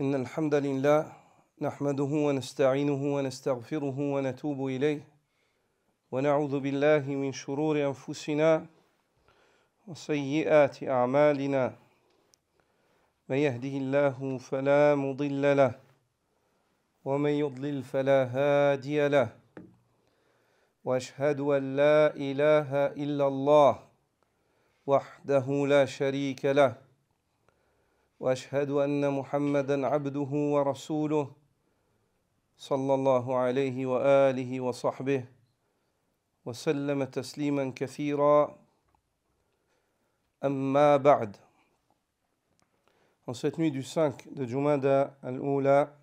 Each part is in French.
إن الحمد لله نحمده ونستعينه ونستغفره ونتوب إليه ونعوذ بالله من شرور أنفسنا وسيئات أعمالنا من يهده الله فلا مضل له ومن يضلل فلا هادي له وأشهد أن لا إله إلا الله وحده لا شريك له وأشهد أن محمدًا عبده ورسوله صلى الله عليه وآله وصحبه وسلم تسليما كثيرا أما بعد. En cette nuit du 5 de Jumada al-Oula,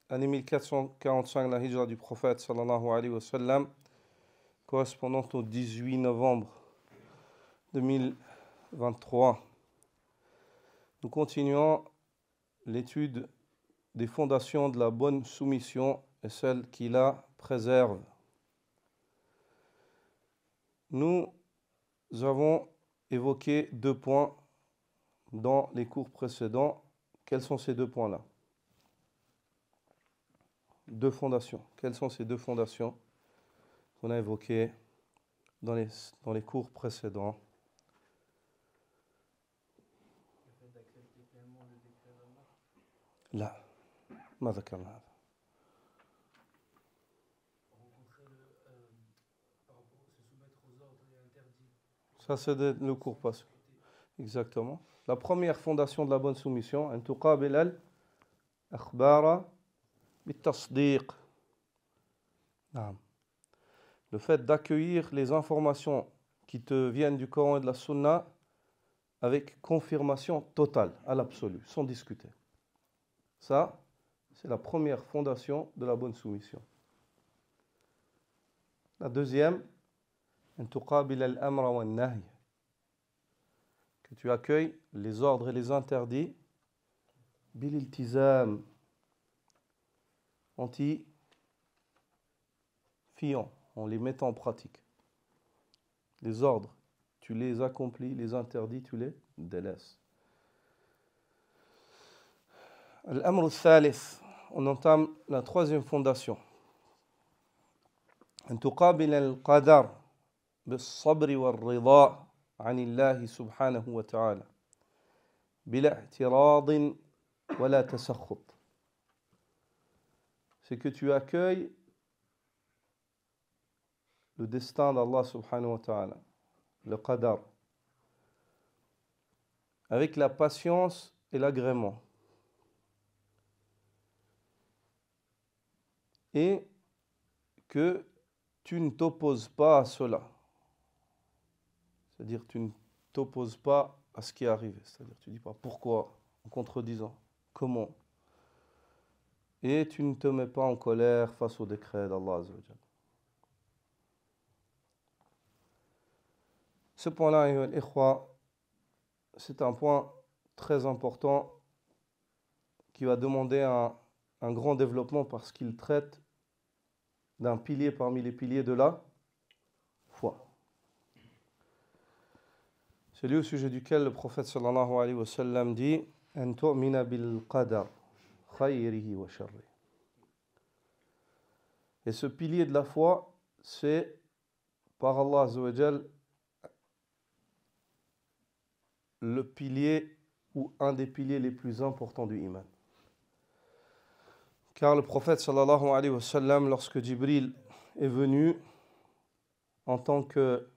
année 1445 la hijra du prophète sallallahu alayhi wa sallam, correspondant au 18 novembre 2023, nous continuons l'étude des fondations de la bonne soumission et celles qui la préservent. Nous avons évoqué 2 points dans les cours précédents. Quels sont ces 2 points-là? 2 fondations. Quelles sont ces 2 fondations qu'on a évoquées dans les cours précédents? لا ما ذكرنا هذا. Ça c'est le cours passé. Exactement. La première fondation de la bonne soumission, أن تقابل الأخبار بالتصديق. نعم. Le fait d'accueillir les informations qui te viennent du Coran et de la Sunna avec confirmation totale, à l'absolu, sans discuter. Ça, c'est la première fondation de la bonne soumission. La deuxième, أن تقابل الأمر والنهي. Que tu accueilles les ordres et les interdits بالالتزام, en t'y fiant, en les mettant en pratique. Les ordres, tu les accomplis, les interdits, tu les délaisses. Al-Amr al-Thalith, on entame la troisième fondation. أن تقابل القدر بالصبر والرضا عن الله سبحانه وتعالى بلا اعتراض ولا تسخط. C'est que tu accueilles le destin d'Allah subhanahu wa ta'ala, le qadar, avec la patience et l'agrément. Et que tu ne t'opposes pas à cela. C'est-à-dire tu ne t'opposes pas à ce qui est arrivé. C'est-à-dire tu ne dis pas pourquoi, en contredisant, comment. Et tu ne te mets pas en colère face au décret d'Allah Azza wa Jalla. Ce point-là, ayyuha al-ikhwa, c'est un point très important qui va demander un grand développement parce qu'il traite d'un pilier parmi les piliers de la foi. C'est lui au sujet duquel le prophète sallallahu alayhi wa sallam dit أن تؤمن بالقدر خيره وشره. Et ce pilier de la foi, c'est par Allah Azza wa Jal le pilier ou un des piliers les plus importants du iman. Car le prophète sallallahu alayhi wa sallam, lorsque Jibril est venu en tant que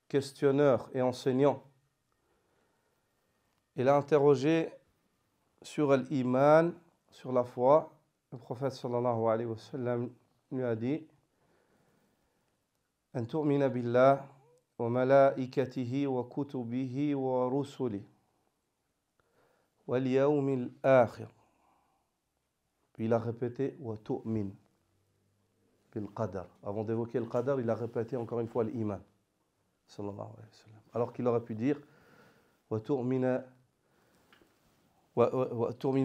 questionneur et enseignant, il a interrogé sur l'iman, sur la foi. Le prophète sallallahu alayhi wa sallam lui a dit أن تؤمن بالله وملائكته وكتبه ورسله واليوم الآخر. Puis il a répété وتؤمن بالقدر. Avant d'évoquer le qadar, il a répété encore une fois l'iman sallallahu alayhi wa sallam. Alors qu'il aurait pu dire وتؤمن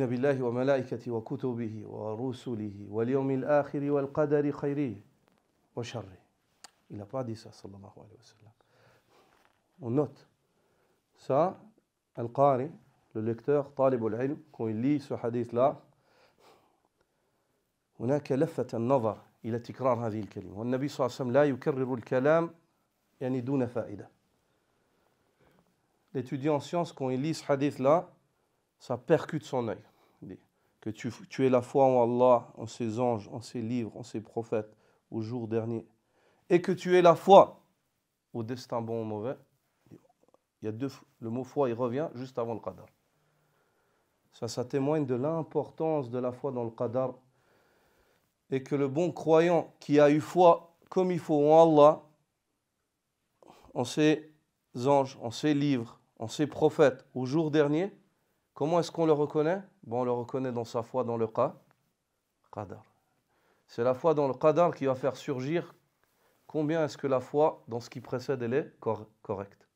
بالله وملائكته وكتبه ورسله واليوم الآخر والقدر خيره وشره. Il n'a pas dit ça, sallallahu alayhi wa sallam. On note ça, Al-Qari, le lecteur, Talib al-Ilm, quand il lit ce hadith-là, هناك لفة النظر إلى تكرار هذه الكلمة والنبي صلى الله عليه وسلم لا يكرر الكلام يعني دون فائدة. L'étudiant en sciences, quand il lit ce hadith-là, ça percute son œil. Que tu aies la foi en Allah, en ses anges, en ses livres, en ses prophètes, au jour dernier, et que tu aies la foi au destin bon ou mauvais. Il y a le mot foi, il revient juste avant le qadar. Ça témoigne de l'importance de la foi dans le qadar et que le bon croyant qui a eu foi comme il faut en Allah, en ses anges, en ses livres, en ses prophètes, au jour dernier, comment est-ce qu'on le reconnaît? Bon, on le reconnaît dans sa foi dans le qadar. C'est la foi dans le qadar qui va faire surgir combien est-ce que la foi dans ce qui précède elle est correcte.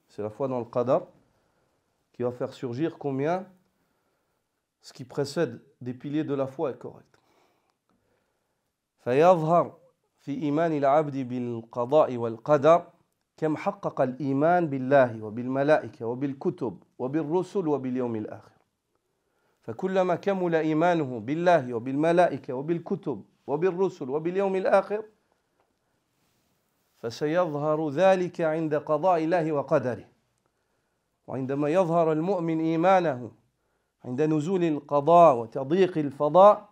C'est la foi dans le qadar qui va faire surgir combien ce qui précède des piliers de la foi est correct. فيظهر في إيمان العبد بالقضاء والقدر كم حقق الإيمان بالله وبالملائكة وبالكتب وبالرسل وباليوم الآخر. فكلما كمل إيمانه بالله وبالملائكة وبالكتب وبالرسل وباليوم الآخر فسيظهر ذلك عند قضاء الله وقدره. وعندما يظهر المؤمن إيمانه عند نزول القضاء وتضييق الفضاء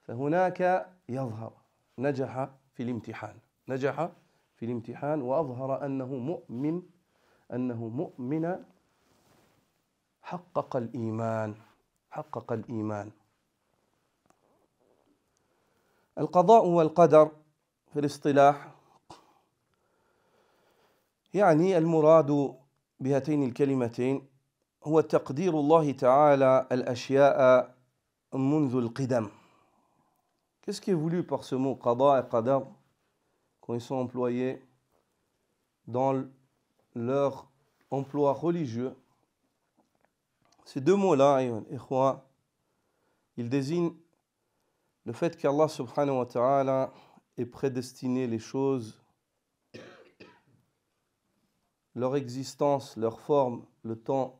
فهناك يظهر نجح في الامتحان وأظهر أنه مؤمن حقق الإيمان. القضاء والقدر في الاصطلاح يعني المراد بهاتين الكلمتين هو تقدير الله تعالى الأشياء منذ القدم. Qu'est-ce qui est voulu par ce mot qada et qadar quand ils sont employés dans leur emploi religieux? Ces deux mots-là, ils désignent le fait qu'Allah subhanahu wa ta'ala ait prédestiné les choses, leur existence, leur forme, le temps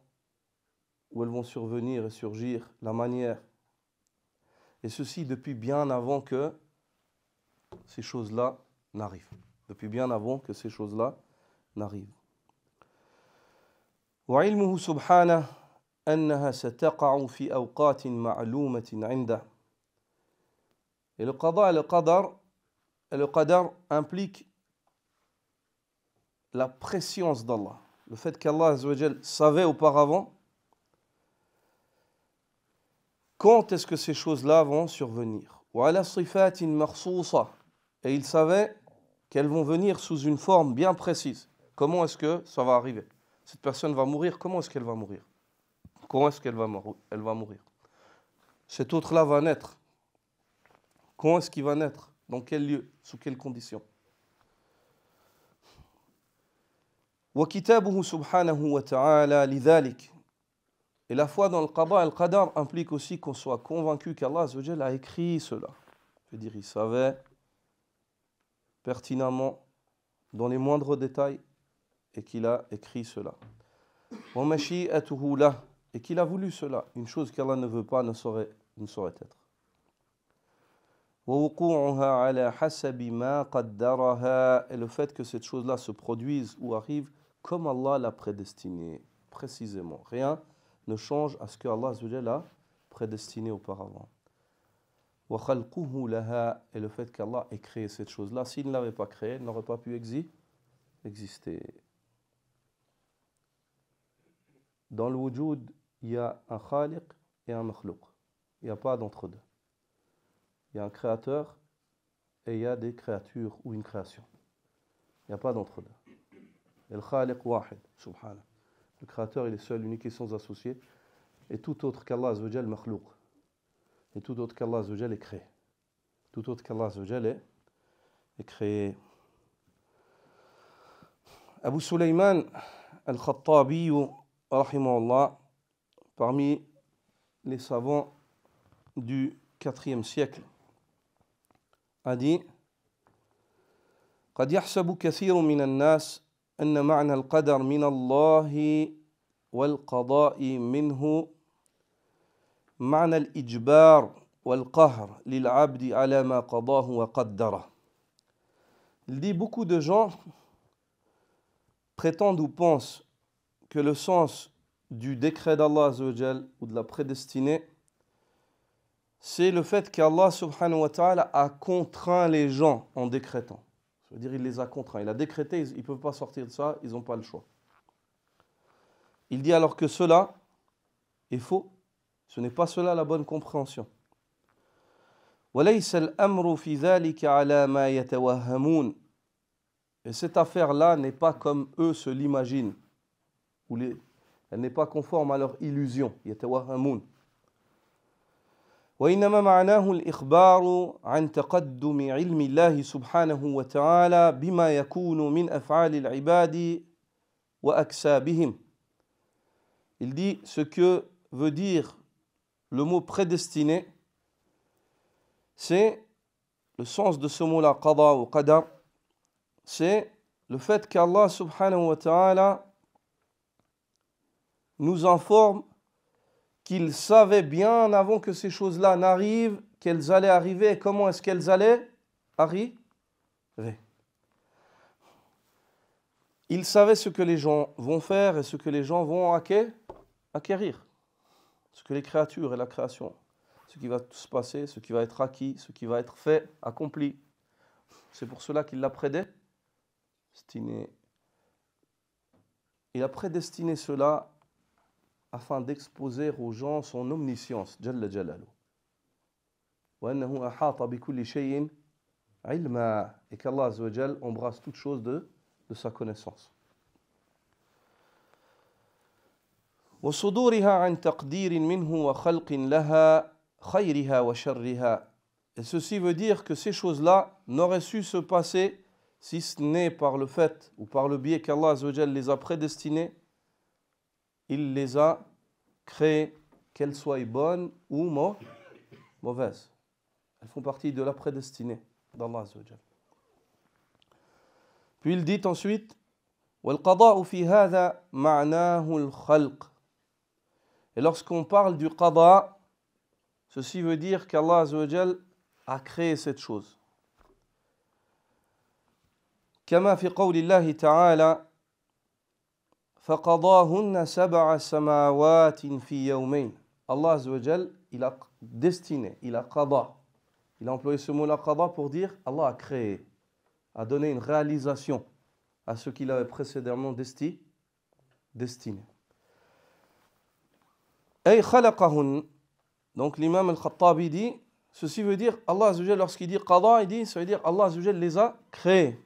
où elles vont survenir et surgir, la manière. Et ceci depuis bien avant que ces choses-là n'arrivent. وعلمه سبحانه أنها ستقع في أوقات معلومة عنده. Et le qada et le qadar implique la préscience d'Allah. Le fait qu'Allah Azza wa Jal savait auparavant quand est-ce que ces choses-là vont survenir. وعلى صفات مخصوصة. Et il savait qu'elles vont venir sous une forme bien précise. Comment est-ce que ça va arriver? Cette personne va mourir, comment est-ce qu'elle va mourir? Comment est-ce qu'elle va mourir? Cet autre-là va naître. Quand est-ce qu'il va naître? Dans quel lieu? Sous quelles conditions? وكتابه سبحانه وتعالى لذلك. Et la foi dans le qada et le qadar implique aussi qu'on soit convaincu qu'Allah Azza wa Jalla a écrit cela. C'est-à-dire il savait pertinemment dans les moindres détails et qu'il a écrit cela. ومشيئته له. Et qu'il a voulu cela. Une chose qu'Allah ne veut pas ne saurait être. ووقوعها على حسب ما قدرها. Et le fait que cette chose-là se produise ou arrive comme Allah l'a prédestiné, précisément. Rien ne change à ce que Allah Azza wa Jalla a prédestiné auparavant. وخلقه لها. Et le fait qu'Allah ait créé cette chose-là, s'il ne l'avait pas créée, elle n'aurait pas pu exister. Dans le wujud, il y a un khaliq et un makhlouq. Il n'y a pas d'entre-deux. Il y a un créateur et il y a des créatures ou une création. Il n'y a pas d'entre-deux. Et le khaliq wahid, subhanah. Le créateur, il est seul, unique et sans associé. Et tout autre qu'Allah Azza wa Jal makhlouq. Et tout autre qu'Allah Azza wa Jal est créé. Tout autre qu'Allah Azza wa Jal est créé. Abu Sulayman al-Khattabi, rahimahullah, parmi les savants du IVe siècle, a dit: قد يحسب كثير من الناس أن معنى القدر من الله والقضاء منه معنى الإجبار والقهر للعبد على ما قضاه وقدره. Il dit beaucoup de gens prétendent ou pensent que le sens du décret d'Allah Azza wa Jal ou de la prédestinée, c'est le fait qu'Allah subhanahu wa ta'ala a contraint les gens en décrétant. Ça veut dire il les a contraints. Il a décrété, ils ne peuvent pas sortir de ça, ils n'ont pas le choix. Il dit alors que cela est faux. Ce n'est pas cela la bonne compréhension. وَلَيْسَ الْأَمْرُ فِي ذَلِكَ عَلَى مَا يَتَوَهَّمُونَ. Et cette affaire-là n'est pas comme eux se l'imaginent. Elle n'est pas conforme à leur illusion. يَتَوَهَّمُونَ. وإنما معناه الإخبار عن تقدم علم الله سبحانه وتعالى بما يكون من أفعال العباد وأكسابهم. Il dit ce que veut dire le mot prédestiné, c'est le sens de ce mot-là, qada ou qadar, c'est le fait qu'Allah subhanahu wa ta'ala nous informe qu'il savait bien avant que ces choses-là n'arrivent, qu'elles allaient arriver et comment est-ce qu'elles allaient arriver. Il savait ce que les gens vont faire et ce que les gens vont acquérir. Ce que les créatures et la création, ce qui va se passer, ce qui va être acquis, ce qui va être fait, accompli. C'est pour cela qu'il l'a prédestiné. Il a prédestiné cela afin d'exposer aux gens son omniscience, Jalla Jalalu. Wa annahu ahata bi kulli shay'in ilma, et qu'Allah Azza wa Jal embrasse toute chose de sa connaissance. Wa suduriha an taqdirin minhu wa khalqin laha khayriha wa sharriha. Et ceci veut dire que ces choses-là n'auraient su se passer si ce n'est par le fait ou par le biais qu'Allah Azza wa Jal les a prédestinées. Il les a créées, qu'elles soient bonnes ou mauvaises. Elles font partie de la prédestinée d'Allah Azza wa Jal. Puis il dit ensuite وَالْقَضَاءُ فِي هَذَا مَعْنَاهُ الْخَلْقِ. Et lorsqu'on parle du qada, ceci veut dire qu'Allah Azza wa Jal a créé cette chose. كما في قول الله تعالى فَقَضَاهُنَّ سَبْعَ سَمَاوَاتٍ فِي يَوْمَيْنِ. Allah Azza wa Jal, il a destiné, il a qada. Il a employé ce mot-là qada pour dire Allah a créé, a donné une réalisation à ce qu'il avait précédemment destiné. Ay khalaqahun. Donc l'imam al-Khattabi dit, ceci veut dire Allah Azza wa Jal, lorsqu'il dit qada, il dit, ça veut dire Allah Azza wa Jal les a créés.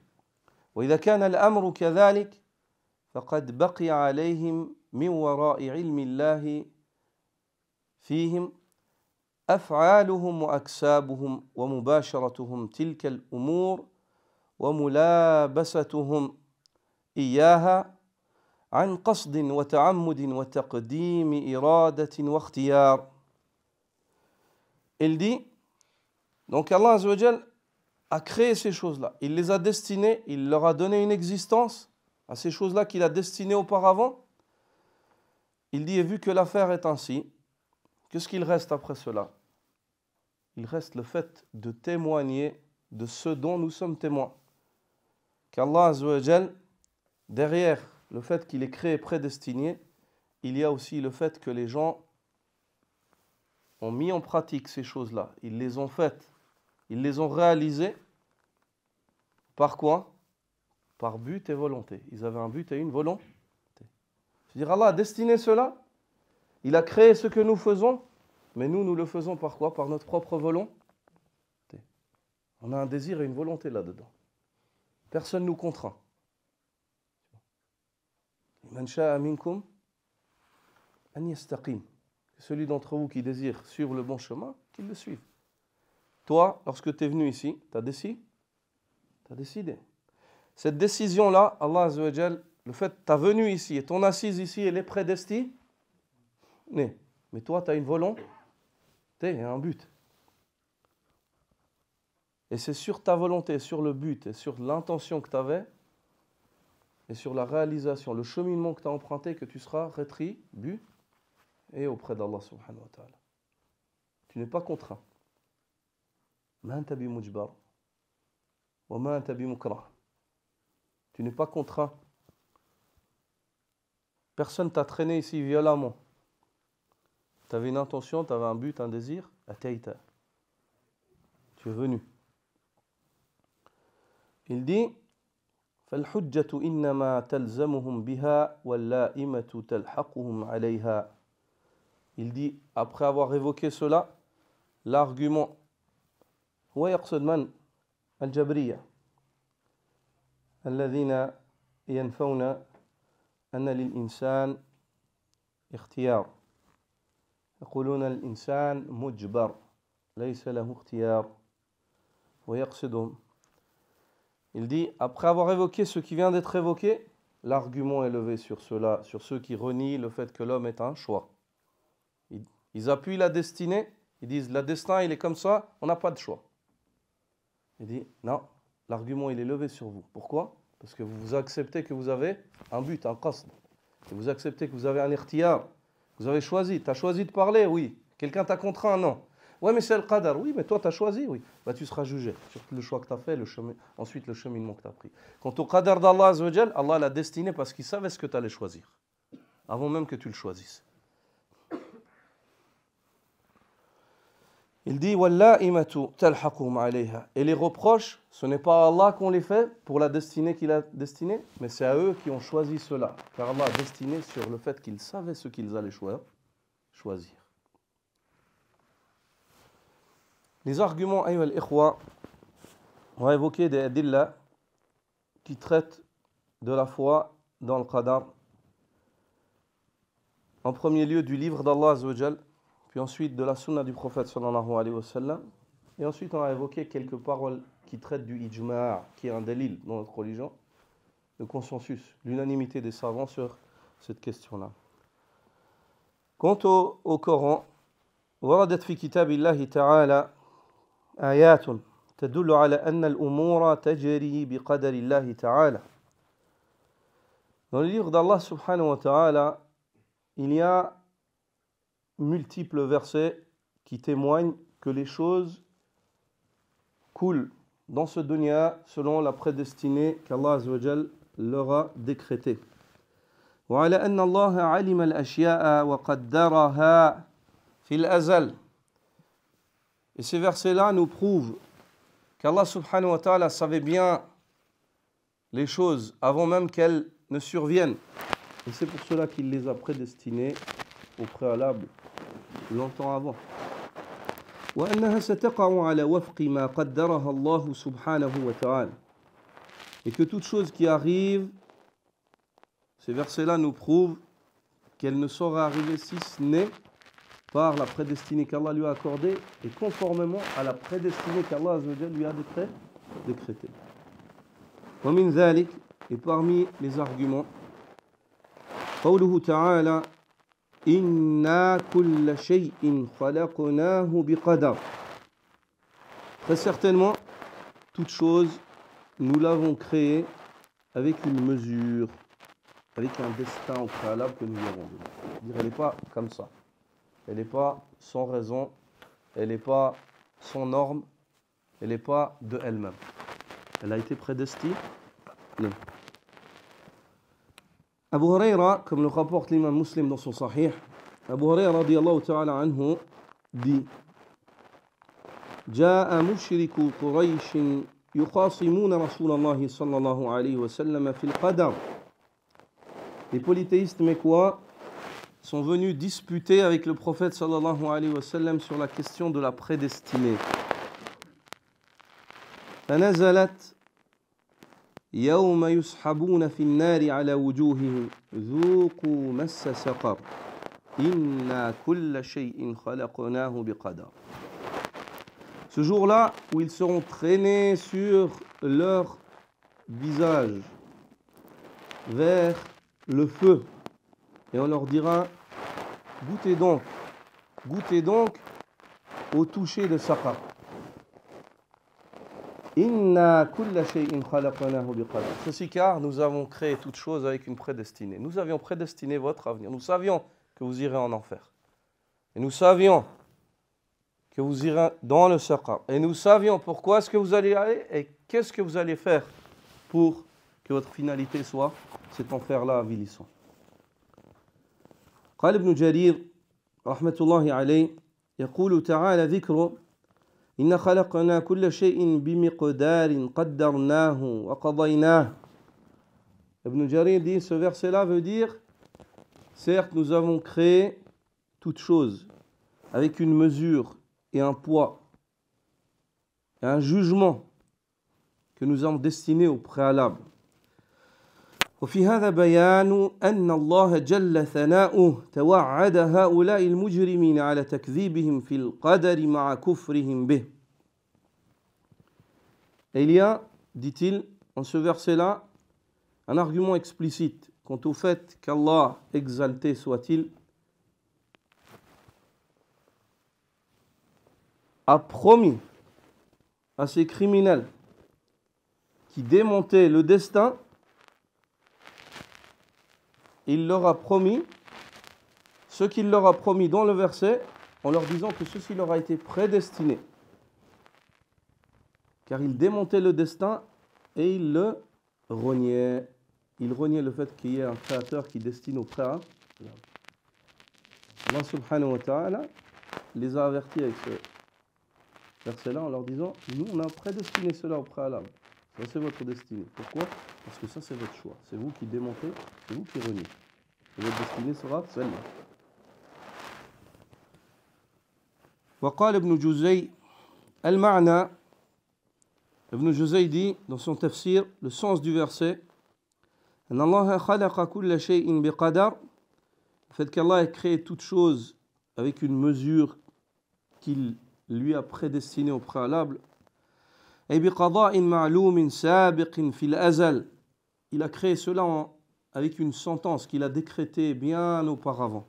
وإذا كان الأمر كذلك فقد بقي عليهم من وراء علم الله فيهم أفعالهم وأكسابهم ومباشرتهم تلك الأمور وملابستهم إياها عن قصد وتعمد وتقديم إرادة واختيار. Il dit, donc Allah Azza wa Jal a créé ces choses-là. Il les a destinées, il leur a donné une existence à ces choses-là qu'il a destinées auparavant. Il dit, et vu que l'affaire est ainsi, qu'est-ce qu'il reste après cela? Il reste le fait de témoigner de ce dont nous sommes témoins. Qu'Allah Azza wa Jal, derrière le fait qu'il est créé et prédestiné, il y a aussi le fait que les gens ont mis en pratique ces choses-là. Ils les ont faites, ils les ont réalisées. Par quoi? Par but et volonté. Ils avaient un but et une volonté. C'est-à-dire Allah a destiné cela, il a créé ce que nous faisons, mais nous le faisons par quoi? Par notre propre volonté. On a un désir et une volonté là-dedans. Personne ne nous contraint. Man sha'a minkum an yastaqim. Celui d'entre vous qui désire suivre le bon chemin, qu'il le suive. Toi, lorsque tu es venu ici, tu as décidé. Cette décision-là, Allah Azza wa Jal, le fait que tu es venu ici et ton assise ici, elle est prédestinée. Mais toi, tu as une volonté et un but. Et c'est sur ta volonté, sur le but et sur l'intention que tu avais et sur la réalisation, le cheminement que tu as emprunté que tu seras rétribué et auprès d'Allah subhanahu wa ta'ala. Tu n'es pas contraint. Ma anta bimujbar wa ma anta bimukrah. Tu n'es pas contraint. Personne t'a traîné ici violemment. Tu avais une intention, tu avais un but, un désir, ataïta. Tu es venu. Il dit فالحجة إنما تلزمهم بها واللائمة تلحقهم عليها. Il dit, après avoir évoqué cela, l'argument هو يقصد من؟ الجبرية الذين ينفون أن للإنسان اختيار. يقولون الإنسان مجبر ليس له اختيار ويقصدهم. Il dit, après avoir évoqué ce qui vient d'être évoqué, l'argument est levé sur cela, sur ceux qui renient le fait que l'homme est un choix. Ils appuient la destinée, ils disent, le destin il est comme ça, on n'a pas de choix. Il dit, non, l'argument il est levé sur vous. Pourquoi? Parce que vous acceptez que vous avez un but, un qasd. Et vous acceptez que vous avez un ikhtiyar. Vous avez choisi. Tu as choisi de parler? Oui. Quelqu'un t'a contraint? Non. Ouais, mais c'est le qadar. Oui, mais toi, tu as choisi? Oui. Bah, tu seras jugé sur le choix que tu as fait, ensuite le cheminement que tu as pris. Quant au qadar d'Allah Azza wa Jal, Allah l'a destiné parce qu'il savait ce que tu allais choisir. Avant même que tu le choisisses. Il dit وَاللَّائِمَةُ تَلْحَقُهُمْ عَلَيْهَا. Et les reproches, ce n'est pas à Allah qu'on les fait pour la destinée qu'il a destinée, mais c'est à eux qui ont choisi cela. Car Allah a destiné sur le fait qu'ils savaient ce qu'ils allaient choisir. Les arguments, ayyuha al-ikhwa, on va évoquer des adillas qui traitent de la foi dans le qadar. En premier lieu du livre d'Allah Azza wa Jal, puis ensuite de la sunna du prophète sallallahu alayhi wa sallam, et ensuite on va évoquer quelques paroles qui traitent du ijma', qui est un dalil dans notre religion, le consensus, l'unanimité des savants sur cette question-là. Quant au Coran, وردت في كتاب الله تعالى آيات تدل على أن الأمور تجري بقدر الله تعالى. Dans le livre d'Allah subhanahu wa ta'ala, il y a multiples versets qui témoignent que les choses coulent dans ce dunya selon la prédestinée qu'Allah Azza wa Jal leur a décrétée. وعلى أن الله علم الأشياء وقدرها في الأزل. Et ces versets-là nous prouvent qu'Allah subhanahu wa ta'ala savait bien les choses avant même qu'elles ne surviennent. Et c'est pour cela qu'il les a prédestinées au préalable, longtemps avant. وأنها ستقع على وفق ما قدرها الله سبحانه وتعالى. Et que toute chose qui arrive, ces versets-là nous prouvent qu'elle ne saura arriver si ce n'est par la prédestinée qu'Allah lui a accordée et conformément à la prédestinée qu'Allah Azza wa Jalla lui a décrétée. ومن ذلك, et parmi les arguments, قوله تعالى إِنَّا كُلَّ شَيْءٍ خَلَقْنَاهُ بِقَدَرٍ. Très certainement, toute chose, nous l'avons créée avec une mesure, avec un destin au préalable que nous lui avons donné. Elle n'est pas comme ça. Elle n'est pas sans raison, elle n'est pas sans norme, elle n'est pas de elle-même. Elle a été prédestinée. Non. Abu Huraira, comme le rapporte l'imam Muslim dans son Sahih, Abu Huraira radiyallahu ta'ala anhu dit جاء مشرك قريش يخاصمون رسول الله صلى الله عليه وسلم في القدر. Les polythéistes mécois sont venus disputer avec le prophète sallallahu alayhi wa sallam sur la question de la prédestinée. فنزلت يوم يسحبون في النار على وجوههم ذوقوا مس سقر إنا كل شيء خلقناه بقدر. Ce jour-là où ils seront traînés sur leur visage vers le feu et on leur dira goûtez donc au toucher de Saqar. Inna kulla shay'in khalaqnahu biqadar. Ceci car nous avons créé toute chose avec une prédestinée. Nous avions prédestiné votre avenir. Nous savions que vous irez en enfer. Et nous savions que vous irez dans le Saqar. Et nous savions pourquoi est-ce que vous allez aller et qu'est-ce que vous allez faire pour que votre finalité soit cet enfer-là avilissant. قال ابن جرير رحمة الله عليه يقول تعالى ذكره إن خلقنا كل شيء بمقدار قدرناه وقضيناه. Ibn Jarir dit, ce verset-là veut dire, certes nous avons créé toutes choses avec une mesure et un poids et un jugement que nous avons destiné au préalable. وفي هذا بيان أن الله جل ثناؤه توعد هؤلاء المجرمين على تكذيبهم في القدر مع كفرهم به. Et il y a, dit-il, en ce verset-là, un argument explicite quant au fait qu'Allah, exalté soit-il, a promis à ces criminels qui démontaient le destin, il leur a promis ce qu'il leur a promis dans le verset en leur disant que ceci leur a été prédestiné. Car ils démontaient le destin et ils le reniaient. Ils reniaient le fait qu'il y ait un créateur qui destine au préalable. Allah subhanahu wa ta'ala les a avertis avec ce verset-là en leur disant, nous on a prédestiné cela au préalable. Ça c'est votre destinée. Pourquoi? Parce que ça c'est votre choix. C'est vous qui démontez, c'est vous qui reniez. Et votre destinée sera celle-là. وقال ابن جزي المعنى. Ibn Juzay dit dans son tafsir, le sens du verset, أن الله خلق كل شيء بقدر, le fait qu'Allah ait créé toute chose avec une mesure qu'il lui a prédestinée au préalable, et بقضاء معلوم سابق في الأزل, il a créé cela avec une sentence qu'il a décrétée bien auparavant.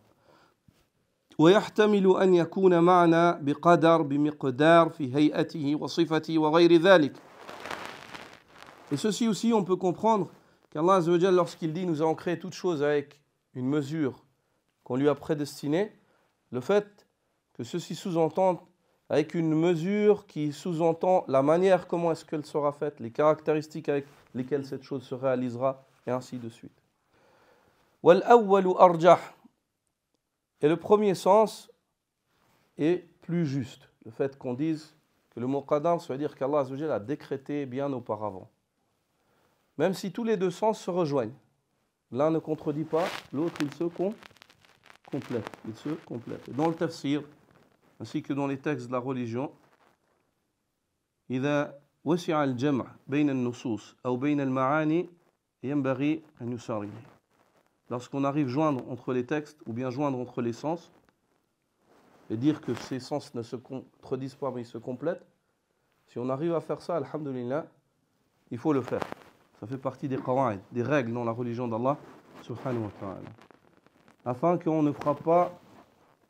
ويحتمل أن يكون معنى بقدر بمقدار في هيئته وصفته وغير ذلك. Et ceci aussi, on peut comprendre qu'Allah Azza wa Jalla, lorsqu'il dit « Nous avons créé toute chose avec une mesure qu'on lui a prédestinée », le fait que ceci sous-entend avec une mesure qui sous-entend la manière comment est-ce qu'elle sera faite, les caractéristiques avec lesquelles cette chose se réalisera, et ainsi de suite. وَالْأَوَّلُ أَرْجَحُ. Et le premier sens est plus juste. Le fait qu'on dise que le mot qadar, ça veut dire qu'Allah Azza wa Jalla a décrété bien auparavant. Même si tous les deux sens se rejoignent. L'un ne contredit pas, l'autre il se complète. Il se complète. Dans le tafsir, ainsi que dans les textes de la religion, إذا وسع الجمع بين النصوص أو بين المعاني ينبغي أن يسار إليه. Lorsqu'on arrive à joindre entre les textes ou bien joindre entre les sens et dire que ces sens ne se contredisent pas mais ils se complètent, si on arrive à faire ça, alhamdulillah, il faut le faire. Ça fait partie des qawa'id, des règles dans la religion d'Allah subhanahu wa ta'ala. Afin qu'on ne fera pas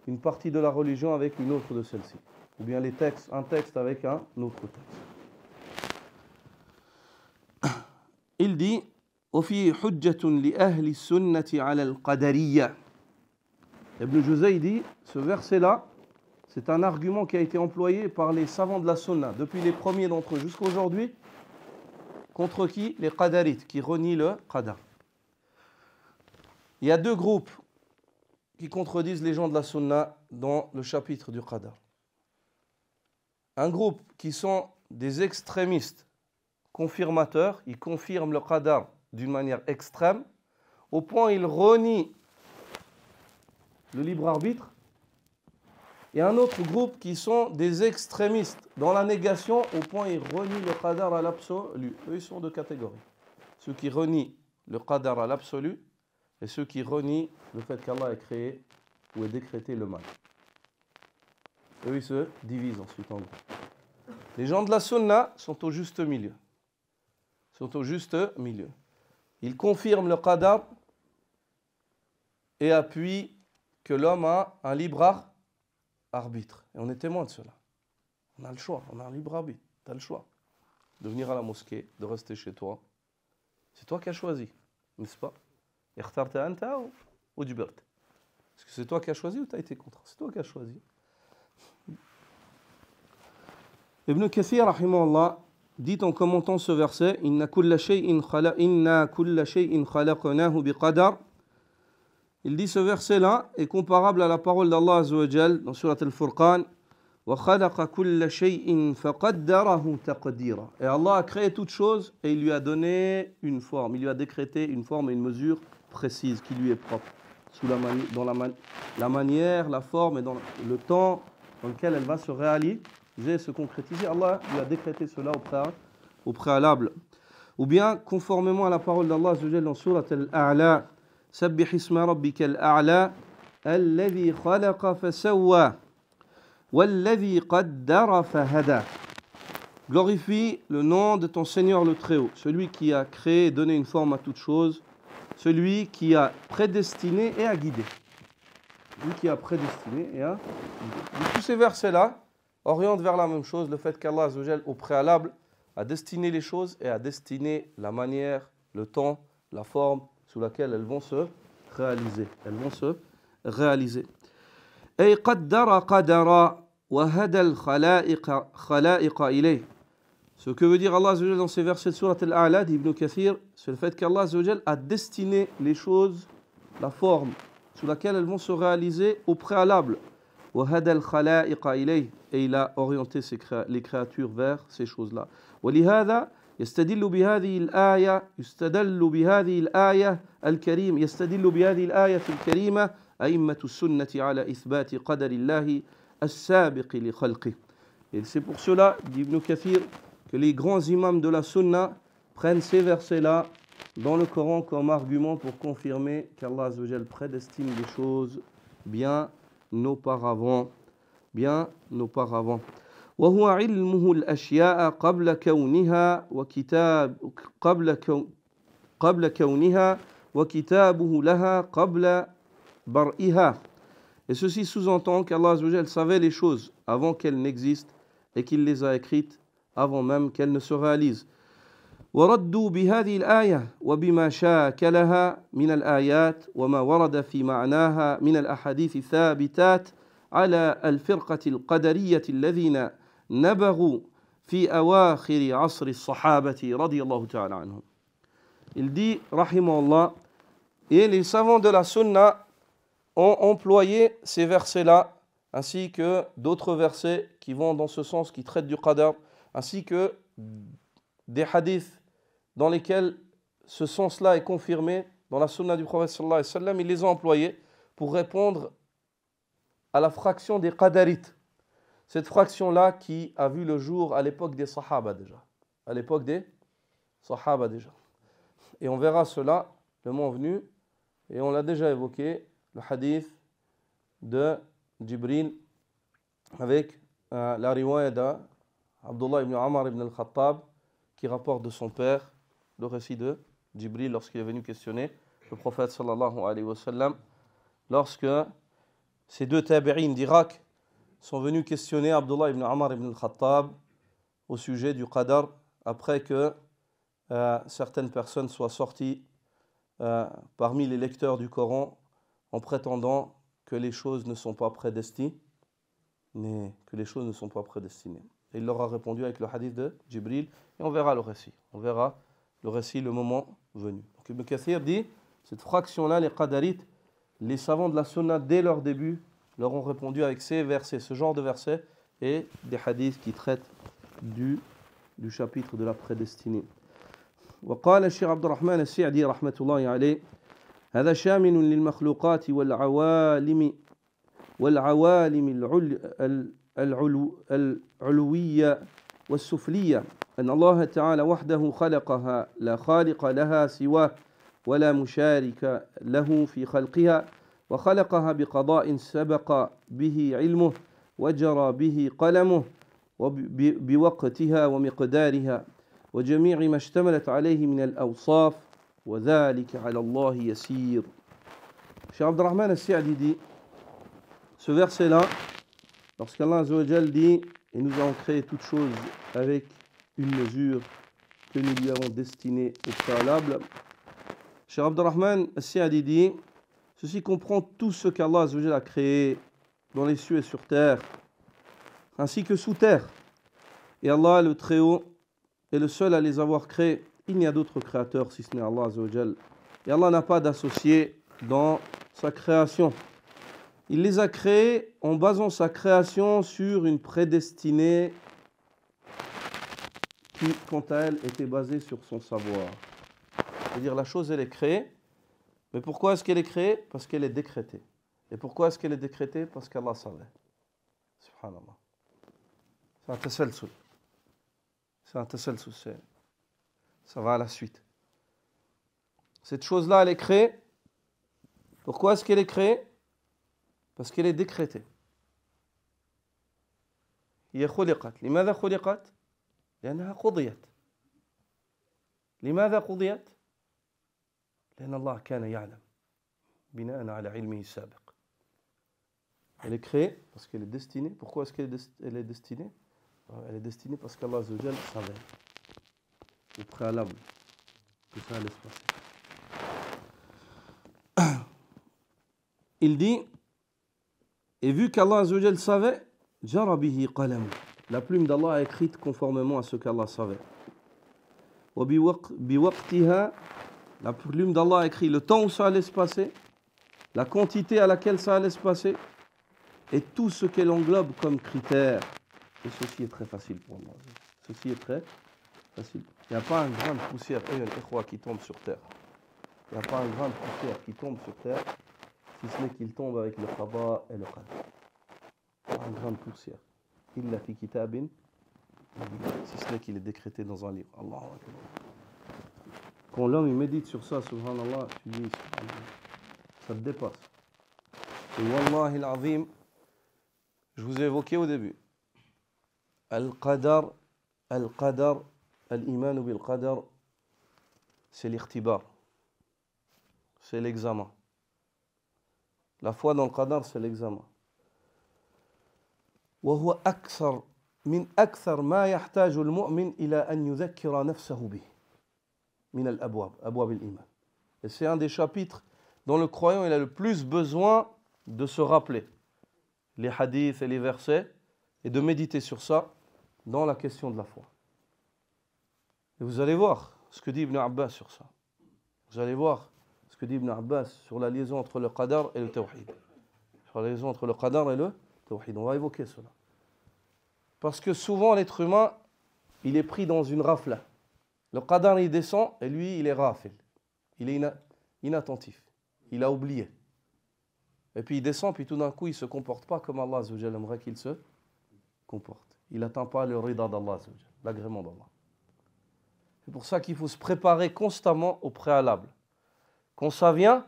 une partie de la religion avec une autre de celle-ci. Ou bien les textes, un texte avec un autre texte. Il dit وفي حجة لأهل السنة على القدرية. Ibn Juzay dit, ce verset-là, c'est un argument qui a été employé par les savants de la sunna, depuis les premiers d'entre eux jusqu'à aujourd'hui, contre qui? Les qadarites, qui renient le qadar. Il y a deux groupes qui contredisent les gens de la sunna dans le chapitre du qadar. Un groupe qui sont des extrémistes confirmateurs, ils confirment le qadar d'une manière extrême, au point où ils renient le libre arbitre, et un autre groupe qui sont des extrémistes dans la négation, au point où ils renient le qadar à l'absolu. Eux, ils sont de catégories. Ceux qui renient le qadar à l'absolu, et ceux qui renient le fait qu'Allah ait créé ou ait décrété le mal. Eux, ils se divisent ensuite en groupes. Les gens de la sunna sont au juste milieu. Ils confirment le qadar et appuient que l'homme a un libre arbitre. Et on est témoin de cela. On a le choix, on a un libre arbitre. Tu as le choix de venir à la mosquée, de rester chez toi. C'est toi qui as choisi, n'est-ce pas? Est-ce que c'est toi qui as choisi ou tu as été contraint? C'est toi qui as choisi. Ibn Kathir, rahimahullah, dit en commentant ce verset, Inna kulla shay'in khalaqnahu biqadar. Il dit ce verset-là est comparable à la parole d'Allah Azza wa Jal dans Surat Al-Furqan. Wa khalaqa kulla shay'in faqaddarahu taqdira. Et Allah a créé toute chose et il lui a donné une forme. Il lui a décrété une forme et une mesure précise qui lui est propre. Dans la manière, la forme et dans le temps dans lequel elle va se réaliser, se concrétiser. Allah lui a décrété cela au préalable. Ou bien, conformément à la parole d'Allah Azza wa Jal dans Surat Al-A'la, Sabbih isma rabbika al-a'la, alladhi khalaqa fasawwa, walladhi qaddara fahada. Glorifie le nom de ton Seigneur le Très-Haut, celui qui a créé et donné une forme à toute chose, celui qui a prédestiné et a guidé. Celui qui a prédestiné et a guidé. Tous ces versets-là orientent vers la même chose, le fait qu'Allah Azza wa Jal, au préalable, a destiné les choses et a destiné la manière, le temps, la forme sous laquelle elles vont se réaliser. Elles vont se réaliser. Ay qaddara qadara wa hada al-khala'iqa ilayh. Ce que veut dire Allah Azza wa Jal dans ces versets de Surat Al-A'la d'Ibn Kathir, c'est le fait qu'Allah Azza wa Jal a destiné les choses, la forme sous laquelle elles vont se réaliser au préalable. Wa hada al-khala'iqa ilayh. Et il a orienté les créatures vers ces choses-là. ولهذا يستدل بهذه الآية الكريمة أئمة السنة على إثبات قدر الله السابق لخلقه. Et c'est pour cela, dit Ibn Kathir, que les grands imams de la sunna prennent ces versets-là dans le Coran comme argument pour confirmer qu'Allah Azza wa Jal prédestine les choses bien auparavant. Bien auparavant. وهو علمه الأشياء قبل كونها وكتابه لها قبل برئها. Et ceci sous-entend qu'Allah Azza wa Jal savait les choses avant qu'elles n'existent et qu'il les a écrites avant même qu'elles ne se réalisent. وردوا بهذه الآية وبما شاكلها من الآيات وما ورد في معناها من الأحاديث الثابتات على الفرقة القدرية الذين نبغوا في أواخر عصر الصحابة رضي الله تعالى عنهم. Il dit, rahimahullah, et les savants de la sunna ont employé ces versets-là, ainsi que d'autres versets qui vont dans ce sens, qui traitent du qadar, ainsi que des hadiths dans lesquels ce sens-là est confirmé dans la sunna du prophète sallallahu alayhi wa sallam. Ils les ont employés pour répondre à la fraction des qadarites. Cette fraction-là qui a vu le jour à l'époque des sahaba déjà. À l'époque des sahaba déjà. Et on verra cela le moment venu. Et on l'a déjà évoqué, le hadith de Jibril avec la riwaya d'Abdullah ibn Amr ibn al-Khattab qui rapporte de son père le récit de Jibril lorsqu'il est venu questionner le prophète sallallahu alayhi wa sallam. Lorsque ces deux tabi'in d'Irak sont venus questionner Abdullah ibn Amr ibn al-Khattab au sujet du qadar après que certaines personnes soient sorties parmi les lecteurs du Coran en prétendant que les choses ne sont pas prédestinées. Et il leur a répondu avec le hadith de Jibril et on verra le récit. On verra le récit le moment venu. Donc Ibn Kathir dit, cette fraction-là, les qadarites, les savants de la sunna dès leur début leur ont répondu avec ces versets, ce genre de versets et des hadiths qui traitent du chapitre de la prédestinée. وقال الشيخ عبد الرحمن السعدي رحمة الله عليه هذا شامل للمخلوقات والعوالم العلوية والسفلية أن الله تعالى وحده خلقها لا خالق لها سواه ولا مشارك له في خلقها وخلقها بقضاء سبق به علمه وجرى به قلمه بوقتها ومقدارها وجميع ما اشتملت عليه من الأوصاف وذلك على الله يسير. Cheikh Abdurrahman al-Sa'di dit, ce verset-là, lorsqu'Allah Azza wa Jal dit, et nous avons créé toutes choses avec une mesure que nous lui avons destinée au préalable, Cheikh Abdurrahman al-Sa'di dit, ceci comprend tout ce qu'Allah Azza wa Jal a créé dans les cieux et sur terre, ainsi que sous terre. Et Allah, le Très-Haut, est le seul à les avoir créés. Il n'y a d'autres créateurs si ce n'est Allah Azza wa Jal. Et Allah n'a pas d'associé dans sa création. Il les a créés en basant sa création sur une prédestinée qui, quant à elle, était basée sur son savoir. C'est-à-dire la chose, elle est créée. Mais pourquoi est-ce qu'elle est créée? Parce qu'elle est décrétée. Et pourquoi est-ce qu'elle est décrétée? Parce qu'Allah savait. Subhanallah. C'est un tasalsul. C'est un tasalsul. Ça va à la suite. Cette chose-là, elle est créée. Pourquoi est-ce qu'elle est créée? Parce qu'elle est décrétée. هي خلقت. لماذا خلقت؟ لأنها قضيت. لماذا قضيت؟ لأن الله كان يعلم بناء على علمه السابق. Elle est créée parce qu'elle est destinée. Pourquoi est-ce qu'elle est destinée? Elle est destinée parce qu'Allah Azza wa Jal savait au préalable que ça allait se passer. Il dit, et vu qu'Allah Azza wa Jal savait, jara bihi qalam. La plume d'Allah a écrite conformément à ce qu'Allah savait. Wa biwaqtiha, la plume d'Allah a écrit le temps où ça allait se passer, la quantité à laquelle ça allait se passer, et tout ce qu'elle englobe comme critère. Et ceci est très facile pour moi. Ceci est très facile. Il n'y a pas un grain de poussière qui tombe sur terre. Il n'y a pas un grain de poussière qui tombe sur terre, si ce n'est qu'il tombe avec le qada et le qadar. Pas un grain de poussière. Illa fi kitabin, si ce n'est qu'il est décrété dans un livre. Allahu Akbar. Quand l'homme il médite sur ça, subhanallah, tu dis, ça te dépasse. Et wallahi al-azim, je vous ai évoqué au début. Al-qadar, al-iman bil-qadar, c'est l'ikhtibar. C'est l'examen. La foi dans le qadar, c'est l'examen. وهو أكثر من أكثر ما يحتاج المؤمن إلى أن يذكر نفسه به من الأبواب أبواب الإيمان. Et c'est un des chapitres dont le croyant il a le plus besoin de se rappeler les hadiths et les versets et de méditer sur ça dans la question de la foi. Et vous allez voir ce que dit Ibn Abbas sur ça. Vous allez voir ce que dit Ibn Abbas sur la liaison entre le qadar et le tawhid. Sur la liaison entre le qadar et le tawhid. On va évoquer cela. Parce que souvent l'être humain, il est pris dans une rafle. Le qadar il descend et lui il est rafil. Il est inattentif. Il a oublié. Et puis il descend, puis tout d'un coup il ne se comporte pas comme Allah Azza wa Jalla aimerait qu'il se comporte. Il n'atteint pas le rida d'Allah Azza wa Jalla, l'agrément d'Allah. C'est pour ça qu'il faut se préparer constamment au préalable. Quand ça vient,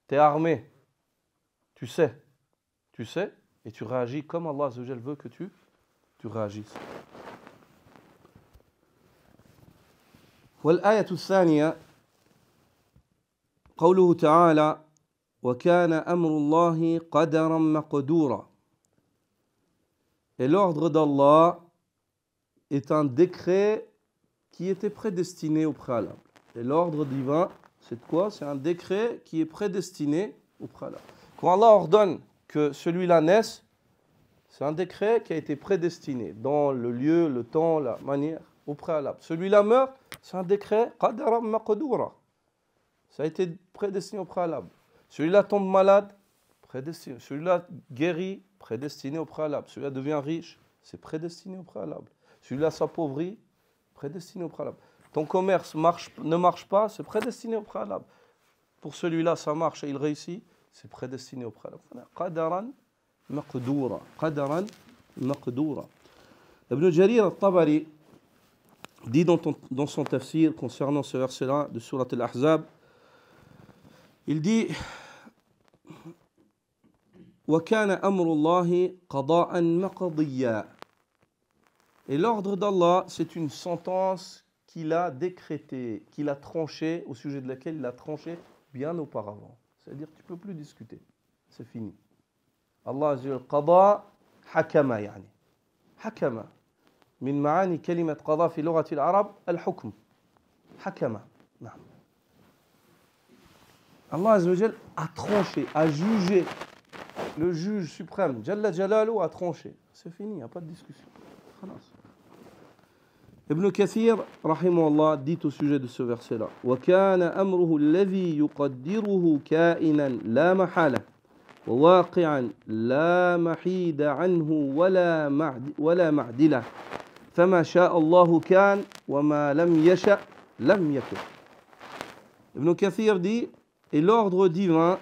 tu es armé. Tu sais, et tu réagis comme Allah Azza wa Jalla veut que tu réagisses. والآية الثانية قوله تعالى وكان أمر الله قدرا مقدورا. Et l'ordre d'Allah est un décret qui était prédestiné au préalable. Et l'ordre divin, c'est quoi? C'est un décret qui est prédestiné au préalable. Quand Allah ordonne que celui-là naisse, c'est un décret qui a été prédestiné dans le lieu, le temps, la manière, au préalable. Celui-là meurt, c'est un décret qadaran maqdura. Ça a été prédestiné au préalable. Celui-là tombe malade, prédestiné. Celui-là guérit, prédestiné au préalable. Celui-là devient riche, c'est prédestiné au préalable. Celui-là s'appauvrit, prédestiné au préalable. Ton commerce ne marche pas, c'est prédestiné au préalable. Pour celui-là, ça marche et il réussit, c'est prédestiné au préalable. Qadaran maqdura. Qadaran maqdura. Ibn Jarir al-Tabari dit dans son tafsir concernant ce verset-là de Surat al-Ahzab, il dit وَكَانَ أَمْرُ اللَّهِ قَضَاءً مَقْضِيًّا. Et l'ordre d'Allah, c'est une sentence qu'il a décrétée, qu'il a tranchée, au sujet de laquelle il a tranché bien auparavant. C'est-à-dire que tu ne peux plus discuter. C'est fini. Allah Azza wa Jalla qada hakama yani. Hakama. من معاني كلمة قضاء في لغة العرب الحكم. حكم. نعم. Allah Azza wa Jalla a tranché, a jugé. Le juge suprême, Jalla Jalalu, a tranché. C'est fini, il n'y a pas de discussion. Ibn Kathir, rahimahullah, dit au sujet de ce verset-là, وَكَانَ أَمْرُهُ الَّذِي يُقَدِّرُهُ كَائِنًا لَا مَحَالَةً وَوَاقِعًا لَا مَحِيدَ عَنْهُ وَلَا مَعْدِلَةً فَمَا شَاءَ اللَّهُ كَانَ وَمَا لَمْ يَشَأْ لَمْ يَكُنْ. Ibn Kathir dit, et l'ordre divin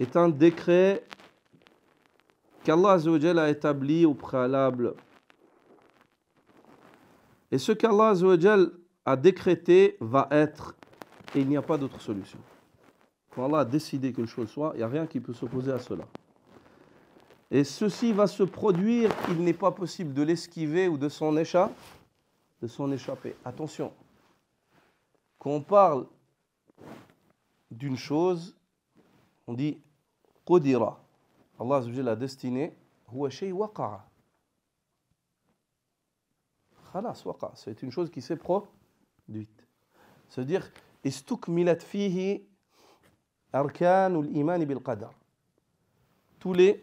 est un décret qu'Allah Azza wa Jalla a établi au préalable. Et ce qu'Allah Azza wa Jalla a décrété va être, et il n'y a pas d'autre solution. Quand Allah a décidé que quelque chose soit, il n'y a rien qui peut s'opposer à cela. Et ceci va se produire, il n'est pas possible de l'esquiver ou de s'en échapper. Attention, quand on parle d'une chose, on dit qudira. Allah Azza wa Jalla a destiné, huwa shay waqa'a. Khalas waqa, c'est une chose qui s'est produite. C'est-à-dire istukmilat fihi arkanul iman bil qadar. Tous les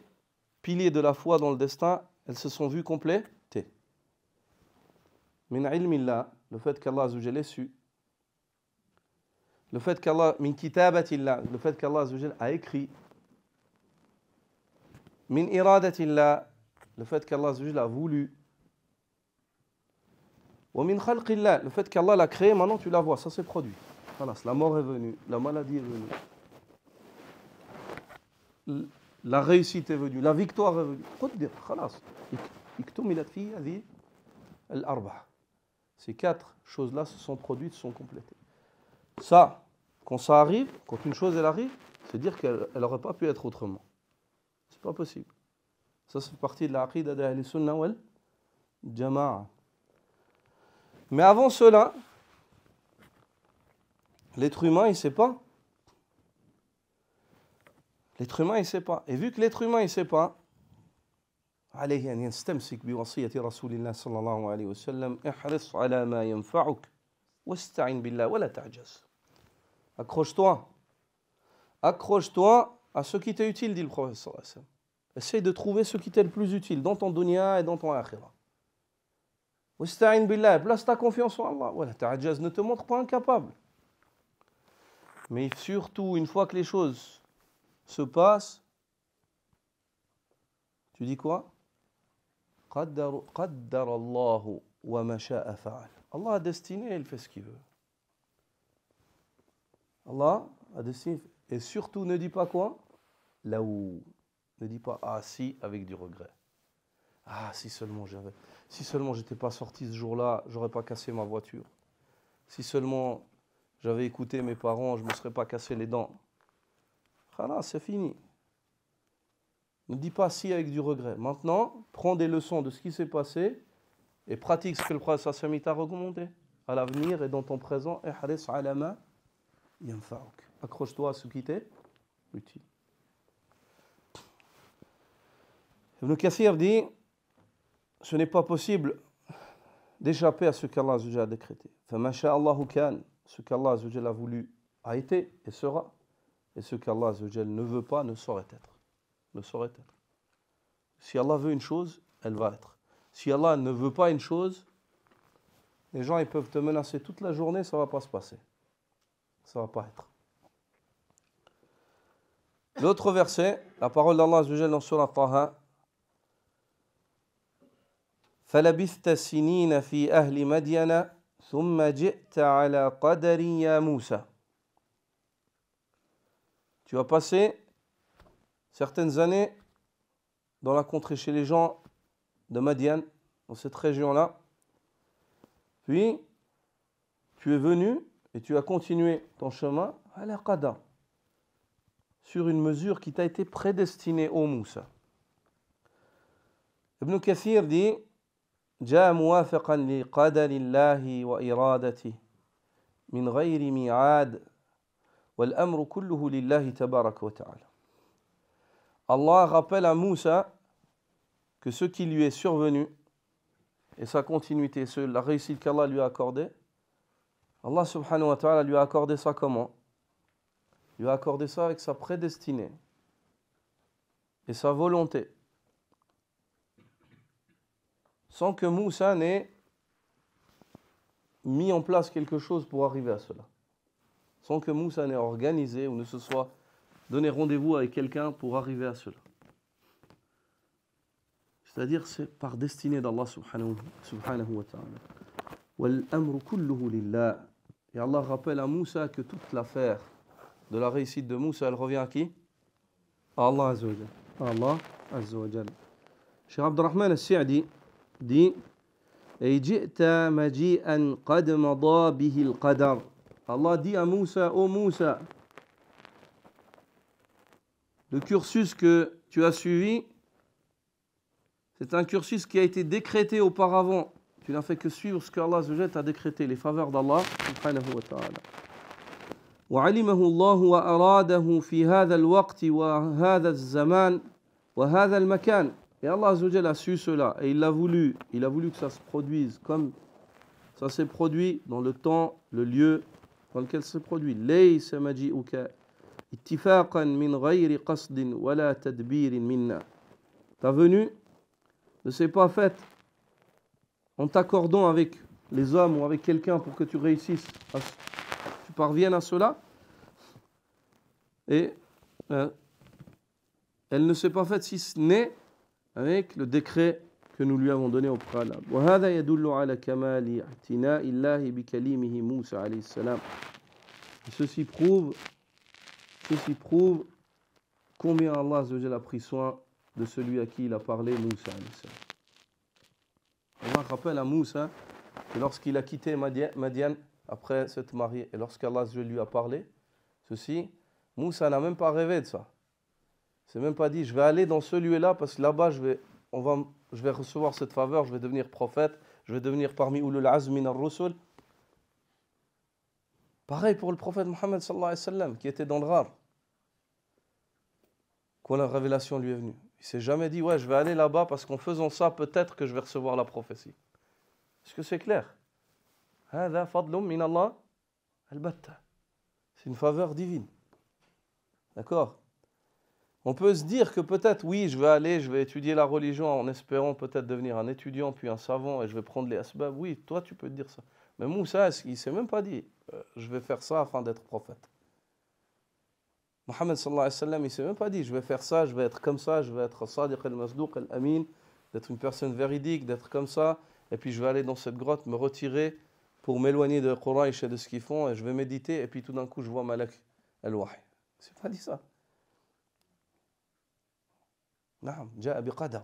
piliers de la foi dans le destin, elles se sont vues complétées. Min ilmillah, le fait qu'Allah Azza wa Jalla ait su, le fait qu'Allah, min kitabatillah, le fait qu'Allah Azza wa Jalla a écrit, min iradatillah, le fait qu'Allah Azza wa Jalla a voulu, wa min khalqillah, le fait qu'Allah l'a créé, maintenant tu la vois, ça s'est produit. Voilà, la mort est venue, la maladie est venue, la réussite est venue, la victoire est venue. قدر خلاص اكتملت فيه هذه الأربعة. Ces quatre choses-là se sont produites, se sont complétées. Ça, quand ça arrive, quand une chose elle arrive, c'est dire qu'elle n'aurait pas pu être autrement. C'est pas possible. Ça, c'est partie de la aqida d'Ahl Sunnah wal Jama'a. Mais avant cela, l'être humain, il ne sait pas. L'être humain, il ne sait pas. Et vu que l'être humain, il ne sait pas, عليه أن يستمسك بوصية رسول الله صلى الله عليه وسلم احرص على ما ينفعك واستعن بالله ولا تعجز. Accroche-toi à ce qui t'est utile, dit le prophète sallallahu alayhi wa sallam. Essaye de trouver ce qui t'est le plus utile dans ton dunya et dans ton akhira. واستعن بالله, place ta confiance en Allah. ولا تعجز, ne te montre pas incapable. Mais surtout, une fois que les choses se passent, tu dis quoi? قدر الله وما شاء فعل. Allah a destiné, il fait ce qu'il veut. Allah a destiné. Et surtout, ne dis pas quoi? Là où. Ne dis pas, ah si, avec du regret. Ah, si seulement j'étais pas sorti ce jour-là, j'aurais pas cassé ma voiture. Si seulement j'avais écouté mes parents, je me serais pas cassé les dents. Khalas, c'est fini. Ne dis pas si avec du regret. Maintenant, prends des leçons de ce qui s'est passé et pratique ce que le prophète sallallahu t'a recommandé à l'avenir et dans ton présent. Ihris ala ma yanfa'uk. Accroche-toi à ce qui t'est utile. Ibn Kathir dit, ce n'est pas possible d'échapper à ce qu'Allah Azza wa Jalla a décrété. فَمَا شَاءَ اللَّهُ كَانَ, ce qu'Allah Azza wa Jalla a voulu a été et sera, et ce qu'Allah Azza wa Jalla ne veut pas ne saurait être. Ne saurait être. Si Allah veut une chose, elle va être. Si Allah ne veut pas une chose, les gens ils peuvent te menacer toute la journée, ça ne va pas se passer. Ça ne va pas être. L'autre verset, la parole d'Allah Azza wa Jalla dans Surah Taha, فَلَبِثْتَ سِنِينَ فِي أَهْلِ مَدْيَنَ ثُمَّ جِئْتَ عَلَى قَدَرٍ يَا مُوسَى. Tu as passé certaines années dans la contrée chez les gens de Madian, dans cette région-là. Puis, tu es venu et tu as continué ton chemin à la qada, sur une mesure qui t'a été prédestinée, ô Moussa. Ibn Kathir dit, جاء موافقا لقدر الله وإرادته من غير ميعاد والأمر كله لله تبارك وتعالى. Allah rappelle à Moussa que ce qui lui est survenu et sa continuité, la réussite qu'Allah lui a accordée, Allah subhanahu wa ta'ala lui a accordé ça comment? Il lui a accordé ça avec sa prédestinée et sa volonté. Sans que Moussa n'ait mis en place quelque chose pour arriver à cela. Sans que Moussa n'ait organisé ou ne se soit donné rendez-vous avec quelqu'un pour arriver à cela. C'est-à-dire, c'est par destinée d'Allah subhanahu wa ta'ala. وَالْأَمْرُ كُلُّهُ لِلَّهِ. Et Allah rappelle à Moussa que toute l'affaire de la réussite de Moussa, elle revient à qui? À Allah Azza wa Jal. Allah Azza wa Jal. Cheikh Abdurrahman al-Sa'di dit Et ji'ta maji'an qad mada bihi al-qadar. Allah dit à Moussa, ô Moussa, le cursus que tu as suivi, c'est un cursus qui a été décrété auparavant. Tu n'as fait que suivre ce qu'Allah t'a décrété, les faveurs d'Allah subhanahu wa ta'ala. وعلمه الله وأراده في هذا الوقت وهذا الزمان وهذا المكان. Et Allah a su cela et il a voulu que ça se produise comme ça s'est produit dans le temps, le lieu dans lequel ça s'est produit. ليس مجيئك اتفاقا من غير قصد ولا تدبير منا. Ta venue ne s'est pas faite en t'accordant avec les hommes ou avec quelqu'un pour que tu réussisses, tu parviennes à cela. Et elle ne s'est pas faite si ce n'est avec le décret que nous lui avons donné au préalable. وهذا يدل على كمال اعتناء الله بكليمه موسى عليه السلام. Ceci prouve combien Allah a pris soin de celui à qui il a parlé, Moussa alayhi salam. Allah rappelle à Moussa que lorsqu'il a quitté Madian après s'être marié et lorsqu'Allah lui a parlé, ceci, Moussa n'a même pas rêvé de ça. Il s'est même pas dit je vais aller dans ce lieu-là parce que là-bas je vais recevoir cette faveur, je vais devenir prophète, je vais devenir parmi ulul azm min ar-rusul. Pareil pour le prophète Mohammed sallallahu alayhi wa sallam qui était dans le Ghar quand la révélation lui est venue. Il s'est jamais dit ouais je vais aller là-bas parce qu'en faisant ça peut-être que je vais recevoir la prophétie. Est-ce que c'est clair? هذا فضل من الله البتة. C'est une faveur divine. D'accord? On peut se dire que peut-être, oui, je vais étudier la religion en espérant peut-être devenir un étudiant, puis un savant, et je vais prendre les asbab. Oui, toi, tu peux te dire ça. Mais Moussa, il ne s'est même pas dit, je vais faire ça afin d'être prophète. Mohammed sallallahu alayhi wa sallam, il ne s'est même pas dit, je vais faire ça, je vais être comme ça, je vais être sadiq al-masdouq al-amin, d'être une personne véridique, d'être comme ça, et puis je vais aller dans cette grotte, me retirer pour m'éloigner de Quraysh et de ce qu'ils font, et je vais méditer, et puis tout d'un coup, je vois Malak al-Wahy. Il ne s'est pas dit ça. نعم جاء بقدر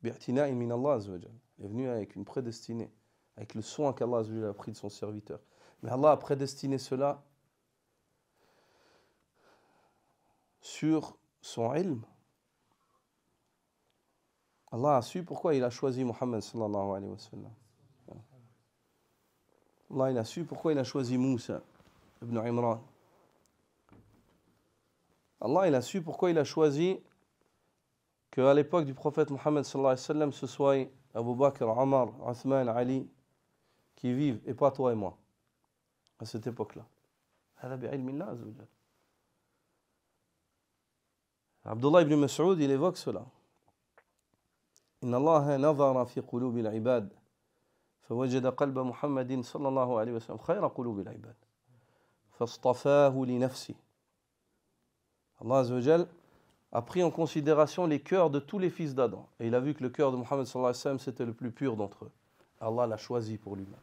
باعتناء من الله عز وجل. Il est venu avec une prédestinée, avec le soin qu'Allah a pris de son serviteur. Mais Allah a prédestiné cela sur son ilm. Allah a su pourquoi il a choisi Muhammad sallallahu alayhi wa sallam. Allah il a su pourquoi il a choisi Moussa ibn Imran. Allah il a su pourquoi il a choisi qu'à l'époque du prophète Mohammed sallallahu alayhi wa sallam, ce soit Abu Bakr, Omar, Uthman, Ali qui vivent et pas toi et moi à cette époque-là. هذا بعلم الله عز وجل. Abdullah ibn Mas'ud il évoque cela. إن الله نظر في قلوب العباد فوجد قلب محمد صلى الله عليه وسلم خير قلوب العباد فاصطفاه لنفسه. Allah Azza wa Jal a pris en considération les cœurs de tous les fils d'Adam. Et il a vu que le cœur de Mohammed sallallahu alayhi wa sallam, c'était le plus pur d'entre eux. Allah l'a choisi pour lui-même.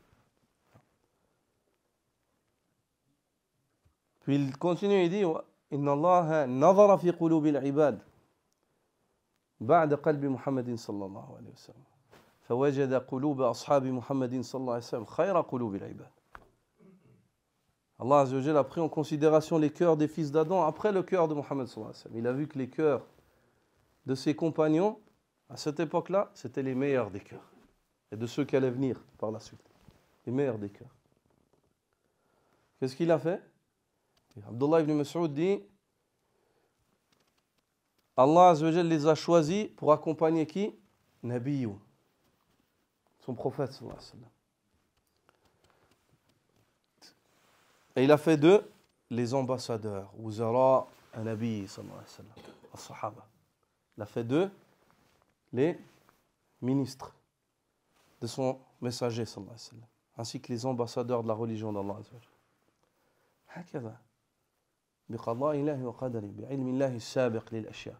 Puis il continue, il dit Inna Allah nazara fi qulubi al-ibad ba'da qalbi Muhammadin sallallahu alayhi wa sallam. فوجد قلوب أصحاب محمد صلى الله عليه وسلم خير قلوب العباد. Allah Azza wa Jal a pris en considération les cœurs des fils d'Adam après le cœur de Mohammed sallallahu alayhi wa sallam. Il a vu que les cœurs de ses compagnons, à cette époque-là, c'était les meilleurs des cœurs. Et de ceux qui allaient venir par la suite. Les meilleurs des cœurs. Qu'est-ce qu'il a fait? Abdullah ibn Mas'ud dit Allah Azza wa Jal les a choisis pour accompagner qui? Nabiyou, son prophète sallallahu alayhi wa sallam. Et il a fait d'eux les ambassadeurs, Wuzara an-Nabi sallallahu alayhi wa sallam, as-Sahaba. Il a fait d'eux les ministres, de son messager sallallahu alayhi wa sallam, ainsi que les ambassadeurs de la religion d'Allah azza wa jalla. هكذا بقضاء الله وقدره بعلم الله السابق للأشياء,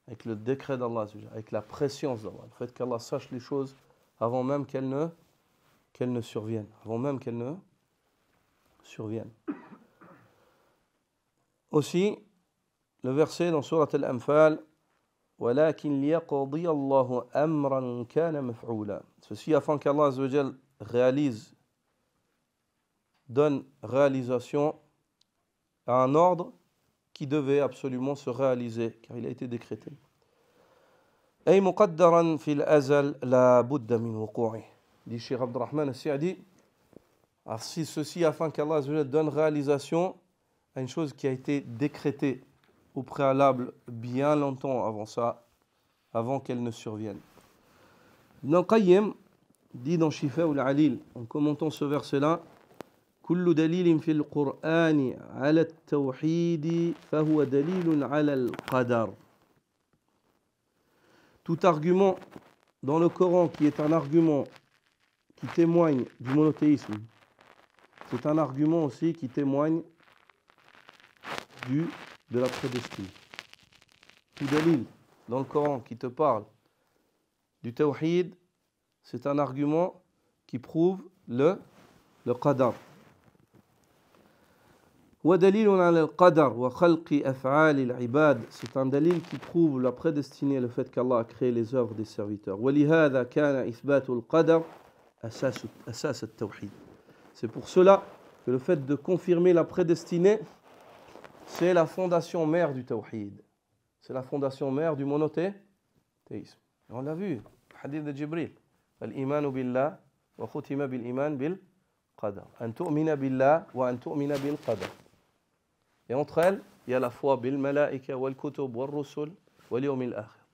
avec le décret d'Allah azza wa jalla, avec la préscience d'Allah, le fait qu'Allah sache les choses avant même qu'elles ne surviennent, avant même qu'elles ne surviennent. Aussi, le verset dans Surat Al-Anfal, وَلَكِنْ لِيَقْضِيَ اللَّهُ أَمْرًا كَانَ مَفْعُولًا. Ceci afin qu'Allah azza wa jalla donne réalisation à un ordre qui devait absolument se réaliser, car il a été décrété. أي مقدرا في الأزل لا بد من وقوعه. Dit Cheikh Abdurrahman al-Sa'di, ceci afin qu'Allah azza wa jalla donne réalisation à une chose qui a été décrétée au préalable bien longtemps avant ça, avant qu'elle ne survienne. Ibn al-Qayyim dit dans Shifa al-Alil, en commentant ce verset-là, كل دليل في القرآن على التوحيد فهو دليل على القدر. Tout argument dans le Coran qui est un argument qui témoigne du monothéisme, c'est un argument aussi qui témoigne de la prédestinée. Tout dalil dans le Coran qui te parle du tawhid, c'est un argument qui prouve le qadar. ودليل على القدر وخلق أفعال العباد, c'est un dalil qui prouve la prédestinée, le fait qu'Allah a créé les œuvres des serviteurs. ولهذا كان إثبات القدر أساس التوحيد. C'est pour cela que le fait de confirmer la prédestinée, c'est la fondation mère du tawhid. C'est la fondation mère du monothéisme. On l'a vu, le hadith de Jibril. Al-iman billah wa khutima bil iman bil qadar. An tu'mina billah wa an tu'mina bil qadar. Et entre elles, il y a la foi bil malaika wal kutub wal rusul wal yawmil akhir.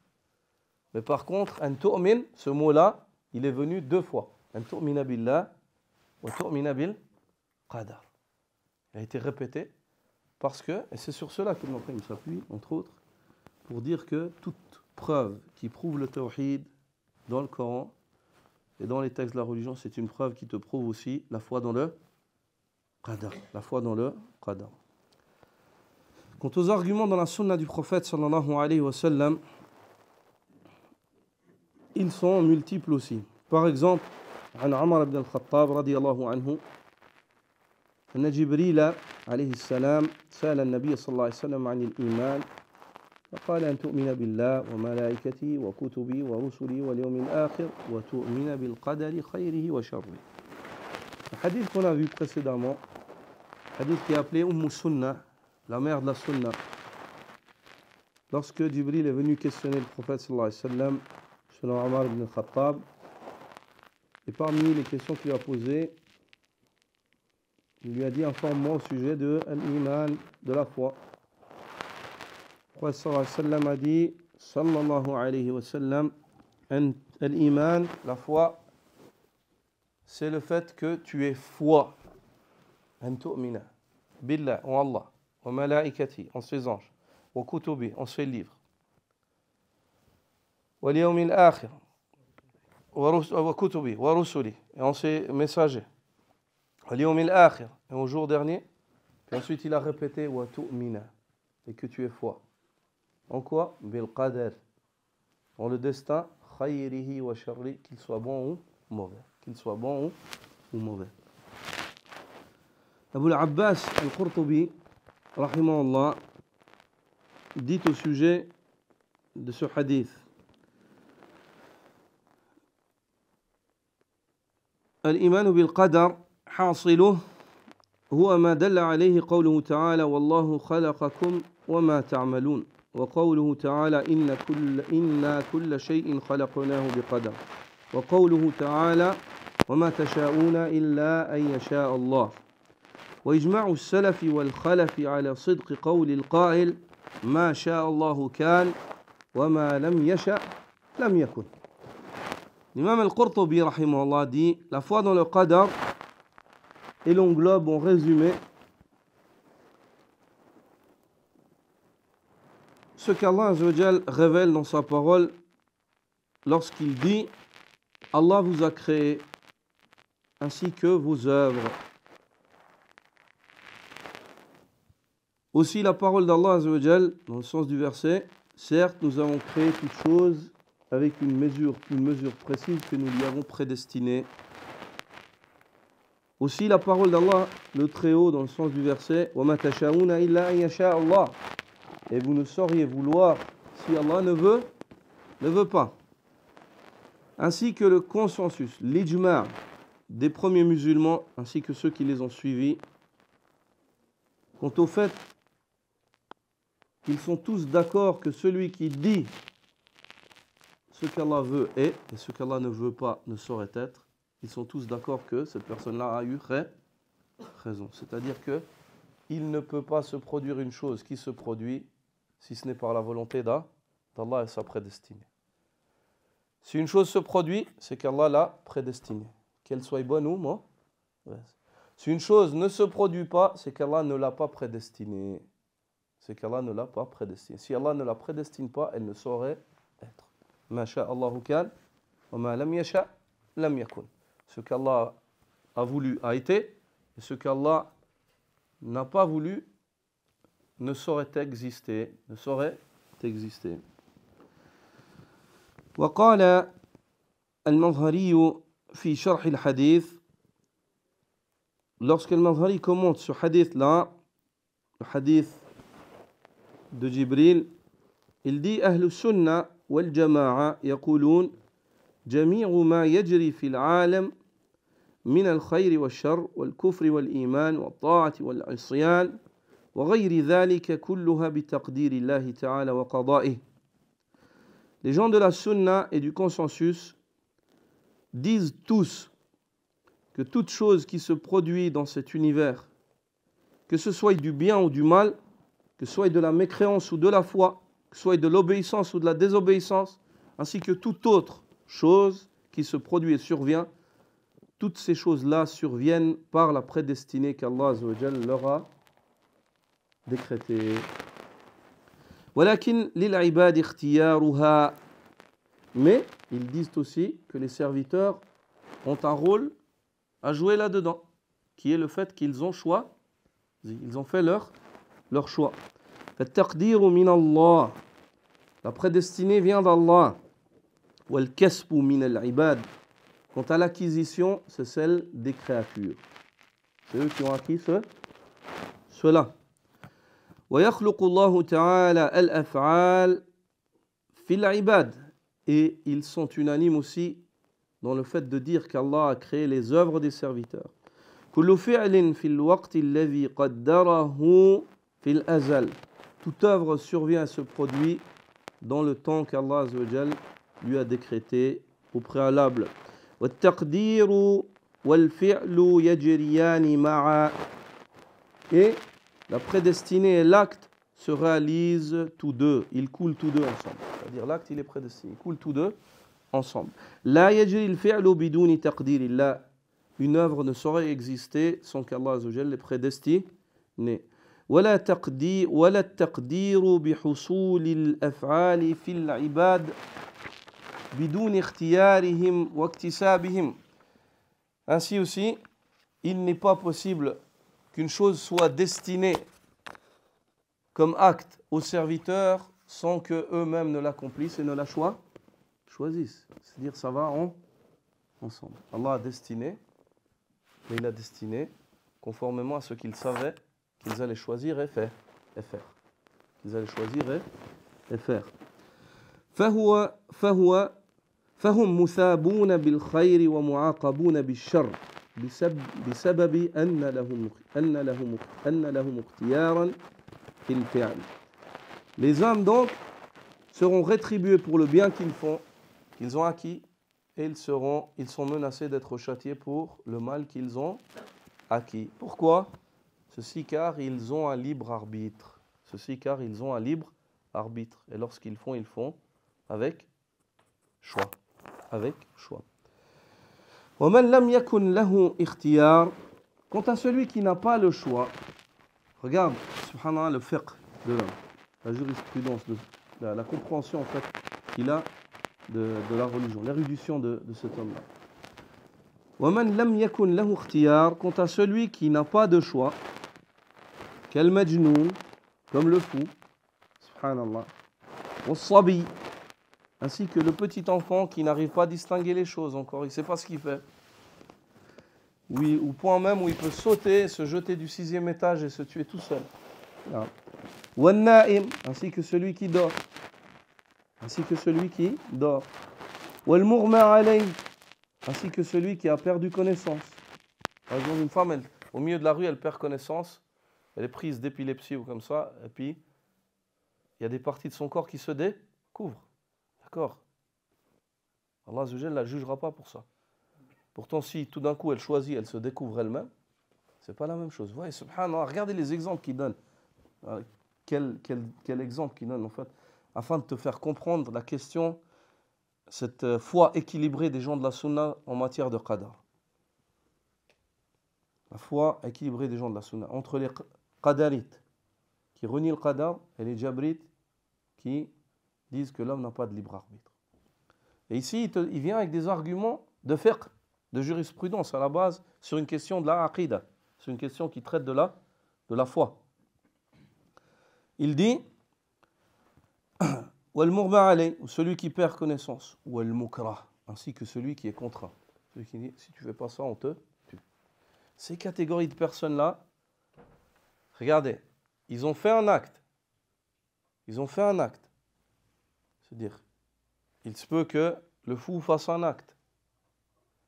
Mais par contre, an tu'min, ce mot-là, il est venu deux fois. An tu'mina billah wa tu'mina bil qadar. Il a été répété parce que, et c'est sur cela que l'on s'appuie, entre autres, pour dire que toute preuve qui prouve le tawhid dans le Coran et dans les textes de la religion, c'est une preuve qui te prouve aussi la foi dans le qadar. La foi dans le qadar. Quant aux arguments dans la sunna du prophète sallallahu alayhi wa sallam, ils sont multiples aussi. Par exemple, عن عمر بن الخطاب رضي الله عنه أن جبريل عليه السلام سأل النبي صلى الله عليه وسلم عن الإيمان فقال أن تؤمن بالله وملائكته وكتبه ورسله واليوم الآخر وتؤمن بالقدر خيره وشره. Le hadith qu'on a vu précédemment, hadith qui est appelé Sunnah, la mère de la Sunna. Lorsque Jibril est venu questionner le prophète sallallahu alayhi wa sallam, selon Omar ibn al-Khattab, et parmi les questions qu'il lui a posées, il lui a dit informe-moi au sujet de l'iman, de la foi. Le prophète sallallahu alayhi wa sallam a dit sallallahu alayhi wa sallam, l'iman, la foi, c'est le fait que tu aies foi. An tu'mina billah, en Allah, wa malaikati, en ses anges, wa kutubi, en ses livres, wa liyawmil akhir, wa kutubi, wa rusuli, et en ses messagers, wa liyawmil akhir, et au jour dernier. Puis ensuite il a répété wa tu'mina, et que tu aies foi. En quoi? Bil qadar, en le destin, khayrihi wa sharri, qu'il soit bon ou mauvais. Qu'il soit bon ou mauvais. Abu al-Abbas al-Qurtubi, rahimahullah, dit au sujet de ce hadith: الإيمان بالقدر حاصله هو ما دل عليه قوله تعالى والله خلقكم وما تعملون وقوله تعالى إنا كل شيء خلقناه بقدر وقوله تعالى وما تشاءون إلا أن يشاء الله وإجماع السلف والخلف على صدق قول القائل ما شاء الله كان وما لم يشأ لم يكن. L'imam al-Qurtubi rahimahullah dit la foi dans le qadar et l'englobe en résumé ce qu'Allah azza wa jal révèle dans sa parole lorsqu'il dit Allah vous a créé ainsi que vos œuvres. Aussi la parole d'Allah Azza wa Jal, dans le sens du verset, certes nous avons créé toute chose avec une mesure précise que nous lui avons prédestinée. Aussi la parole d'Allah, le Très-Haut, dans le sens du verset, وَمَا تَشَاءُونَ إِلَّا أَن يَشَاءَ اللَّهُ. Et vous ne sauriez vouloir si Allah ne veut pas. Ainsi que le consensus, l'ijma' des premiers musulmans, ainsi que ceux qui les ont suivis, quant au fait qu'ils sont tous d'accord que celui qui dit ce qu'Allah veut est, et ce qu'Allah ne veut pas ne saurait être, ils sont tous d'accord que cette personne-là a eu raison. C'est-à-dire que il ne peut pas se produire une chose qui se produit si ce n'est par la volonté d'Allah et sa prédestinée. Si une chose se produit, c'est qu'Allah l'a prédestinée, qu'elle soit bonne ou mauvaise. Si une chose ne se produit pas, c'est qu'Allah ne l'a pas prédestinée. C'est qu'Allah ne l'a pas prédestinée. Si Allah ne la prédestine pas, elle ne saurait être. Ma sha'Allahu kan, wa ma lam yasha' lam yakun. Ce qu'Allah a voulu a été, et ce qu'Allah n'a pas voulu ne saurait exister. وقال المظهري في شرح الحديث, lorsque al-Mazhari commente ce hadith-là, le hadith de Jibril, il dit أهل السنة والجماعة يقولون جميع ما يجري في العالم من الخير والشر والكفر والإيمان والطاعة والعصيان وغير ذلك كلها بتقدير الله تعالى وقضائه. Les gens de la sunna et du consensus disent tous que toute chose qui se produit dans cet univers, que ce soit du bien ou du mal, que ce soit de la mécréance ou de la foi, que ce soit de l'obéissance ou de la désobéissance, ainsi que toute autre chose qui se produit et survient, toutes ces choses-là surviennent par la prédestinée qu'Allah Azza wa Jal leur a décrétée. ولكن للعباد اختيارها. Mais ils disent aussi que les serviteurs ont un rôle à jouer là-dedans, qui est le fait qu'ils ont fait leur choix. فالتقدير من الله. La prédestinée vient d'Allah. والكسب من العباد. Quant à l'acquisition, c'est celle des créatures. C'est eux qui ont acquis cela. ويخلق الله تعالى الأفعال في العباد. Et ils sont unanimes aussi dans le fait de dire qu'Allah a créé les œuvres des serviteurs. كل فعل في الوقت الذي قدره في الأزل. Toute œuvre survient et se produit dans le temps qu'Allah Azza wa Jal lui a décrété au préalable. والتقدير والفعل يجريان معا. Et la prédestinée et l'acte se réalisent tous deux. Ils coulent tous deux ensemble. C'est-à-dire l'acte, il est prédestiné. Ils coulent tous deux ensemble. لا يجري الفعل بدون تقدير الله. Une œuvre ne saurait exister sans qu'Allah Azza wa Jal l'ait prédestiné. ولا التقدير بحصول الأفعال في العباد بدون اختيارهم واكتسابهم. Ainsi aussi, il n'est pas possible qu'une chose soit destinée comme acte aux serviteurs sans que eux-mêmes ne l'accomplissent et ne la choisissent. C'est-à-dire ça va ensemble. Allah a destiné, mais il a destiné conformément à ce qu'il savait qu'ils allaient choisir et faire. Qu'ils allaient choisir et faire. فهم مثابون بالخير ومعاقبون بالشر بسبب أن لهم اختيارا في الفعل. Les hommes donc seront rétribués pour le bien qu'ils font, qu'ils ont acquis, et ils sont menacés d'être châtiés pour le mal qu'ils ont acquis. Pourquoi? Ceci car ils ont un libre arbitre. Et lorsqu'ils font, ils font avec choix. وَمَنْ لَمْ يَكُنْ لَهُ اخْتِيَارٌ. Quant à celui qui n'a pas le choix, regarde, subhanallah, le fiqh de la jurisprudence, la compréhension en fait qu'il a de la religion, l'érudition de cet homme-là. وَمَنْ لَمْ يَكُنْ لَهُ اخْتِيَارٌ, quant à celui qui n'a pas de choix, quel majnoun, comme le fou, subhanallah, والصبي, ainsi que le petit enfant qui n'arrive pas à distinguer les choses encore, il ne sait pas ce qu'il fait. Oui, au point même où il peut sauter, se jeter du 6e étage et se tuer tout seul. وَالنَّائِمْ, ainsi que celui qui dort. Ainsi que celui qui dort. وَالْمُغْمَى عَلَيْهِ, ainsi que celui qui a perdu connaissance. Par exemple, une femme, au milieu de la rue, elle perd connaissance, elle est prise d'épilepsie ou comme ça, et puis il y a des parties de son corps qui se découvrent. D'accord? Allah Azza wa Jalla ne la jugera pas pour ça. Pourtant, si tout d'un coup elle choisit, elle se découvre elle-même, c'est pas la même chose. Vous voyez, subhanallah, regardez les exemples qu'il donne. Quel exemple qu'il donne en fait, afin de te faire comprendre la question, cette foi équilibrée des gens de la sunna en matière de qadar. La foi équilibrée des gens de la sunna, entre les qadarites qui renient le qadar et les jabrites qui disent que l'homme n'a pas de libre arbitre. Et ici, il vient avec des arguments de fiqh, de jurisprudence à la base, sur une question de la aqida, sur une question qui traite de la foi. Il dit celui qui perd connaissance, ou al-mukrah, ainsi que celui qui est contraint. Celui qui dit, si tu ne fais pas ça, on te tue. Ces catégories de personnes-là, regardez, ils ont fait un acte. Ils ont fait un acte. C'est-à-dire, il se peut que le fou fasse un acte.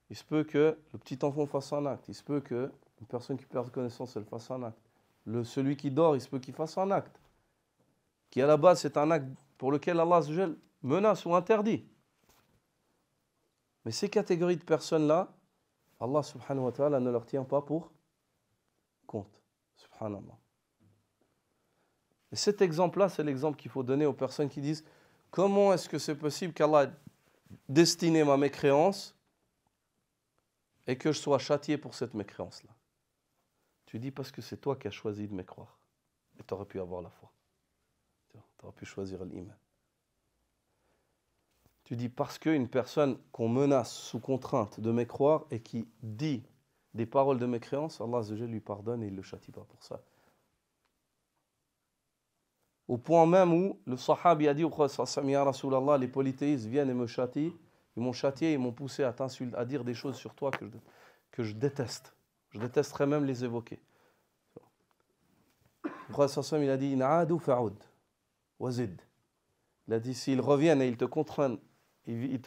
Il se peut que le petit enfant fasse un acte. Il se peut que une personne qui perd connaissance, elle fasse un acte. Celui qui dort, il se peut qu'il fasse un acte. Qui à la base, c'est un acte pour lequel Allah menace ou interdit. Mais ces catégories de personnes-là, Allah subhanahu wa ta'ala ne leur tient pas pour compte. Subhanallah. Et cet exemple-là, c'est l'exemple qu'il faut donner aux personnes qui disent comment est-ce que c'est possible qu'Allah ait destiné ma mécréance et que je sois châtié pour cette mécréance-là. Tu dis parce que c'est toi qui as choisi de mécroire. Et tu aurais pu avoir la foi. Tu aurais pu choisir l'iman. Tu dis parce qu'une personne qu'on menace sous contrainte de mécroire et qui dit des paroles de mécréance, Allah Azza wa Jalla lui pardonne et il ne le châtie pas pour ça. Au point même où le sahabi a dit au prophète Ya Rasulallah, les polythéistes viennent et me châtient, ils m'ont châtié, ils m'ont poussé à t'insulter, à dire des choses sur toi que je déteste. Je détesterais même les évoquer. Le prophète il a dit Na'adu fa'ud wazid. Il a dit s'ils reviennent et ils te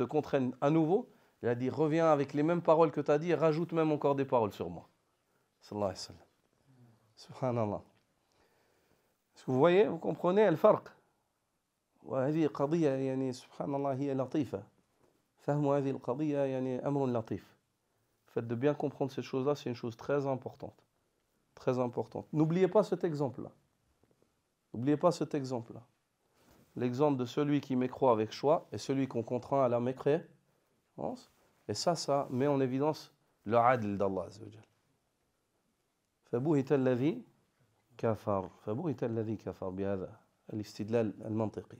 contraignent à nouveau, il a dit reviens avec les mêmes paroles que tu as dit et rajoute même encore des paroles sur moi. Sallallahu alayhi wa sallam. Subhanallah. Est-ce que vous voyez, vous comprenez le farq. وهذه قضية يعني سبحان الله هي لطيفة. فهم هذه القضية يعني أمر لطيف. Le fait de bien comprendre ces choses-là, c'est une chose très importante. Très importante. N'oubliez pas cet exemple-là. N'oubliez pas cet exemple-là. L'exemple de celui qui mécroit avec choix et celui qu'on contraint à la mécréance. Et ça met en évidence le adl d'Allah Azza wa Jal. فبهت الذي كفر فبهت الذي كفر بهذا الاستدلال المنطقي.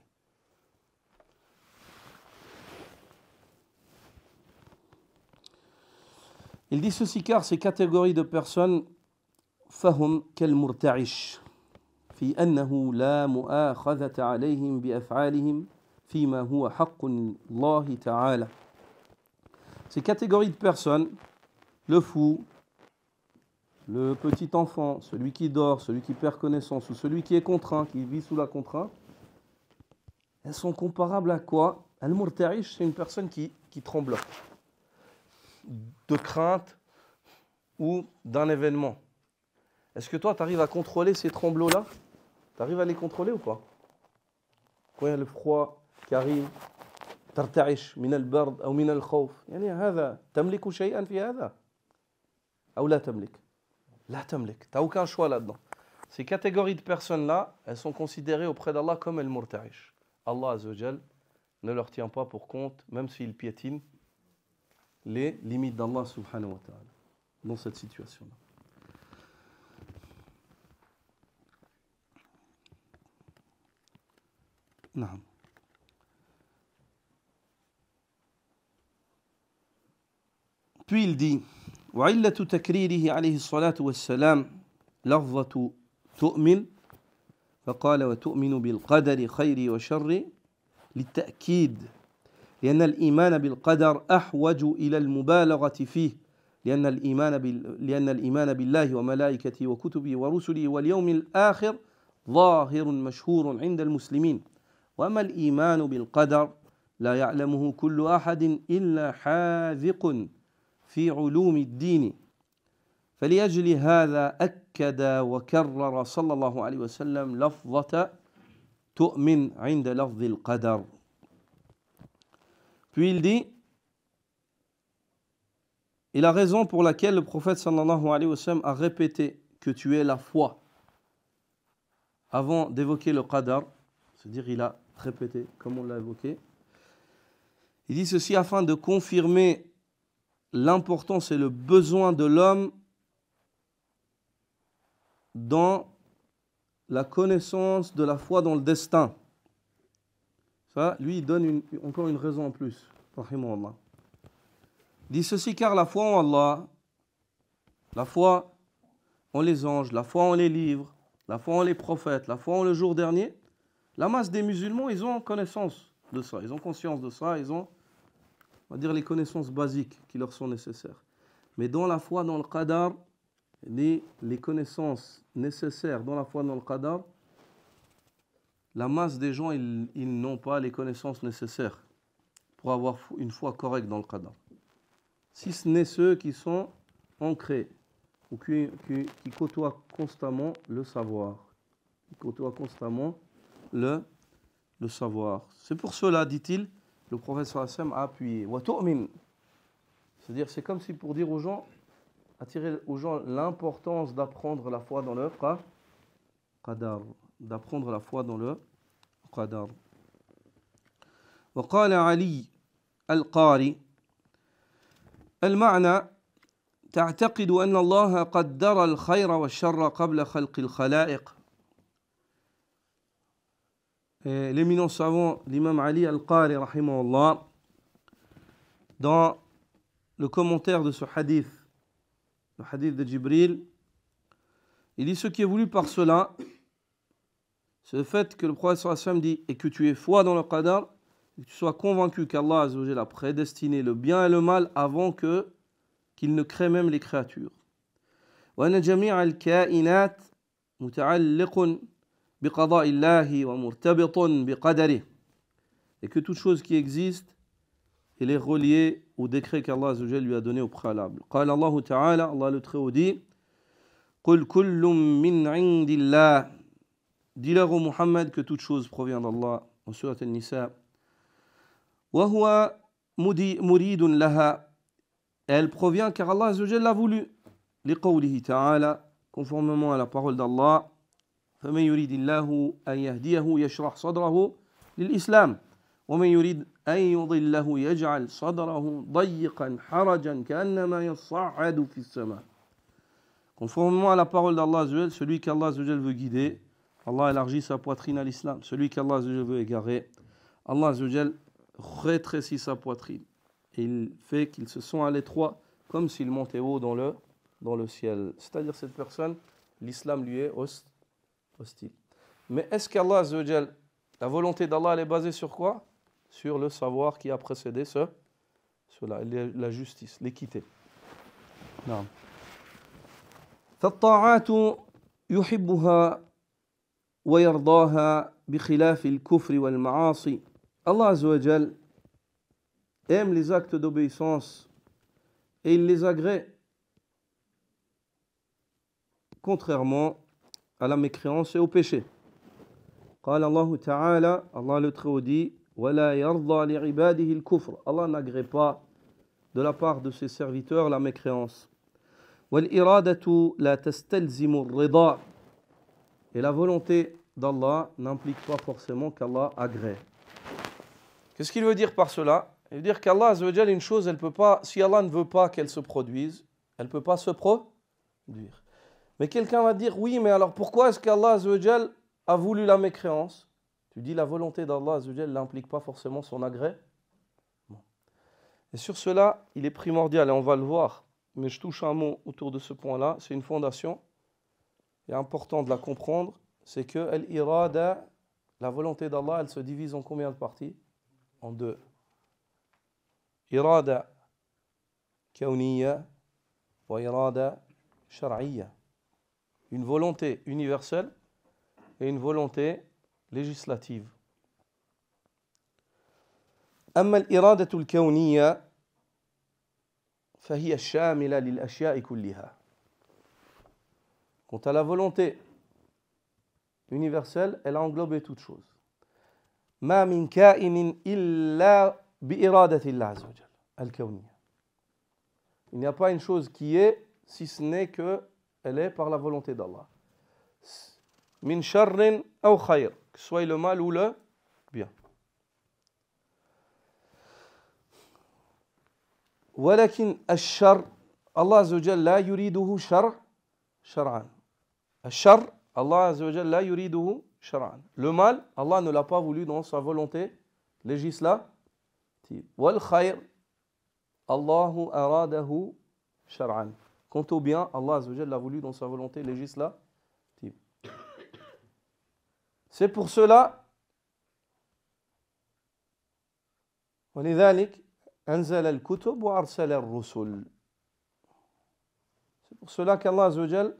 Il dit ceci car ces catégories de personnes فهم كالمرتعش في أنه لا مؤاخذة عليهم بأفعالهم فيما هو حق الله تعالى. Ces catégories de personnes, le fou, le petit enfant, celui qui dort, celui qui perd connaissance ou celui qui est contraint, qui vit sous la contrainte, elles sont comparables à quoi? Al-Murta'ish, c'est une personne qui tremble de crainte ou d'un événement. Est-ce que toi, tu arrives à contrôler ces tremblots-là? Tu arrives à les contrôler ou pas? Quand il y a le froid qui arrive, ترتعش من البرد أو من الخوف يعني هذا تملك شيئا في هذا أو لا تملك لا تملك tu n'as aucun choix là-dedans. Ces catégories de personnes-là, elles sont considérées auprès d'Allah comme al-murta'ish. Allah Azza wa Jal ne leur tient pas pour compte, même s'ils piétinent les limites d'Allah subhanahu wa ta'ala dans cette situation-là. نعم. Puis il dit وعلة تكريره عليه الصلاة والسلام لفظة تؤمن فقال وتؤمن بالقدر خير وشر للتأكيد لأن الإيمان بالقدر أحوج إلى المبالغة فيه لأن الإيمان بالله وملائكته وكتبه ورسله واليوم الآخر ظاهر مشهور عند المسلمين وأما الإيمان بالقدر لا يعلمه كل أحد إلا حاذق في علوم الدين فلأجل هذا أكد وكرر صلى الله عليه وسلم لفظة تؤمن عند لفظ القدر. Puis il dit, et la raison pour laquelle le prophète sallallahu alayhi wa sallam a répété que tu es la foi avant d'évoquer le qadar, c'est-à-dire il a répété comme on l'a évoqué, il dit ceci afin de confirmer l'importance et le besoin de l'homme dans la connaissance de la foi dans le destin. Ça, lui, il donne encore une raison en plus. Rahimahullah. Il dit ceci car la foi en Allah, la foi en les anges, la foi en les livres, la foi en les prophètes, la foi en le jour dernier, la masse des musulmans, ils ont connaissance de ça, ils ont conscience de ça, ils ont, on va dire, les connaissances basiques qui leur sont nécessaires. Mais dans la foi dans le qadar, les connaissances nécessaires dans la foi dans le qadar, la masse des gens, ils n'ont pas les connaissances nécessaires pour avoir une foi correcte dans le qadar. Si ce n'est ceux qui sont ancrés ou qui côtoient constamment le savoir. Qui côtoient constamment le savoir. C'est pour cela, dit-il, le prophète sallallahu alayhi wa sallam a appuyé. Wa tu'min. C'est-à-dire, c'est comme si pour dire aux gens, attirer aux gens l'importance d'apprendre la foi dans le qadar. D'apprendre la foi dans le qadar. وقال علي القاري المعنى تعتقد أن الله قدر الخير والشر قبل خلق الخلائق. L'éminent savant, l'imam Ali al-Qari, rahimahullah, dans le commentaire de ce hadith, le hadith de Jibril, il dit ce qui est voulu par cela, c'est le fait que le prophète sallallahu alayhi wa sallam dit et que tu aies foi dans le qadar, et que tu sois convaincu qu'Allah azza wa jalla a prédestiné le bien et le mal avant qu'il ne crée même les créatures. وأن جميع الكائنات متعلق بقضاء الله ومرتبط بقدره. Et que toute chose qui existe, elle est reliée au décret qu'Allah azza wa jalla lui a donné au préalable. قال الله تعالى, Allah le Très-Haut dit, قل كل من عند الله. Dis-leur au Muhammad que toute chose provient d'Allah. En surat An-Nisa. وهو مريد لها. Elle provient car Allah azza wa jalla l'a voulu. لقوله تعالى, conformément à la parole d'Allah, فمن يريد الله أن يهديه يشرح صدره للإسلام ومن يريد أن يضله يجعل صدره ضيقا حرجا كأنما يصعد في السماء. Conformément à la parole d'Allah azza wa jalla, celui qu'Allah azza wa jalla veut guider, Allah élargit sa poitrine à l'islam. Celui qu'Allah azza wa jalla veut égarer, Allah azza wa jalla rétrécit sa poitrine. Et il fait qu'il se sent à l'étroit comme s'il montait haut dans le ciel. C'est-à-dire cette personne, l'islam lui est hostile. Mais est-ce qu'Allah azza wa jalla, la volonté d'Allah, elle est basée sur quoi? Sur le savoir qui a précédé cela, la justice, l'équité. Non. فالطاعات يحبها ويرضاها بخلاف الكفر والمعاصي. Allah azza wa jalla aime les actes d'obéissance et il les agrée, contrairement à la mécréance et au péché. قال الله تعالى, Allah le Très-Haut dit, ولا يرضى لعباده الكفر. Allah n'agrée pas de la part de ses serviteurs la mécréance. والإرادة لا تستلزم الرضا. Et la volonté d'Allah n'implique pas forcément qu'Allah agrée. Qu'est-ce qu'il veut dire par cela? Il veut dire qu'Allah azza wa jalla, une chose, elle peut pas, si Allah ne veut pas qu'elle se produise, elle ne peut pas se produire. Mais quelqu'un va dire, oui, mais alors pourquoi est-ce qu'Allah azza wa jalla a voulu la mécréance? Tu dis, la volonté d'Allah azza wa jalla n'implique pas forcément son agrès. Bon. Et sur cela, il est primordial, et on va le voir, mais je touche un mot autour de ce point-là, c'est une fondation, il est important de la comprendre, c'est que l'irada, la volonté d'Allah, elle se divise en combien de parties? En deux. Irada kawniyya wa irada shar'iyya. Une volonté universelle et une volonté législative. أما الإرادة الكونية فهي الشاملة للأشياء كلها. Quant à la volonté universelle, elle a englobé toute chose. ما من كائن إلا بإرادة الله عز وجل الكونية. Il n'y a pas une chose qui est, si ce n'est qu'elle est par la volonté d'Allah. Min sharrin aw khayr, que ce soit le mal ou le bien. ولكن الشر الله عز وجل لا يريده شرعا. الشر الله عز وجل لا يريده شرعا. Le mal, Allah ne l'a pas voulu dans sa volonté législative. والخير الله أراده شرعا. Quant au bien, Allah Azza wa Jalla l'a voulu dans sa volonté législative. C'est pour cela, ولذلك أنزل الكتب وأرسل الرسل. C'est pour cela qu'Allah Azza wa Jalla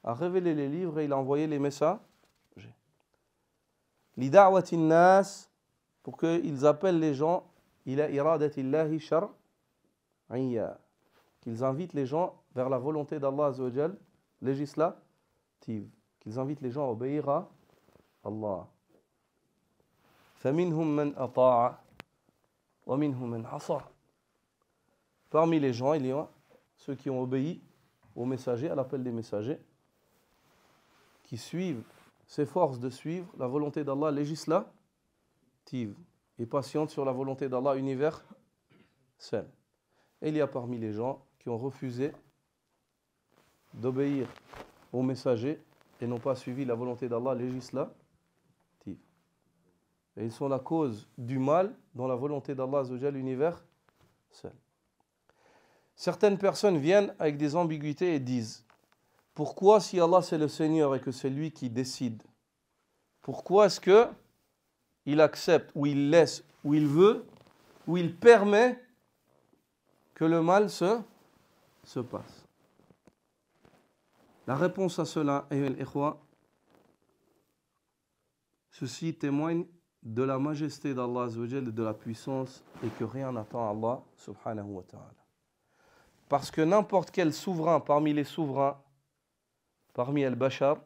a révélé les livres et il a envoyé les messages. لدعوة الناس, pour qu'ils appellent les gens إلى إرادة الله شرعية, qu'ils invitent les gens vers la volonté d'Allah Azza wa Jalla législative, qu'ils invitent les gens à obéir à Allah. فمنهم من أطاع ومنهم من عصى. Parmi les gens, il y a ceux qui ont obéi aux messagers, à l'appel des messagers, qui suivent, s'efforcent de suivre la volonté d'Allah législative et patientent sur la volonté d'Allah universelle. Et il y a parmi les gens qui ont refusé d'obéir aux messagers et n'ont pas suivi la volonté d'Allah législative. Et ils sont la cause du mal dans la volonté d'Allah Azza wa Jalla universelle. Certaines personnes viennent avec des ambiguïtés et disent: pourquoi, si Allah c'est le Seigneur et que c'est lui qui décide, pourquoi est-ce que il accepte ou il laisse ou il veut ou il permet que le mal se passe? La réponse à cela, ceci témoigne de la majesté d'Allah Azza wa Jalla et de la puissance, et que rien n'attend Allah subhanahu wa ta'ala. Parce que n'importe quel souverain parmi les souverains, parmi al-Bashar,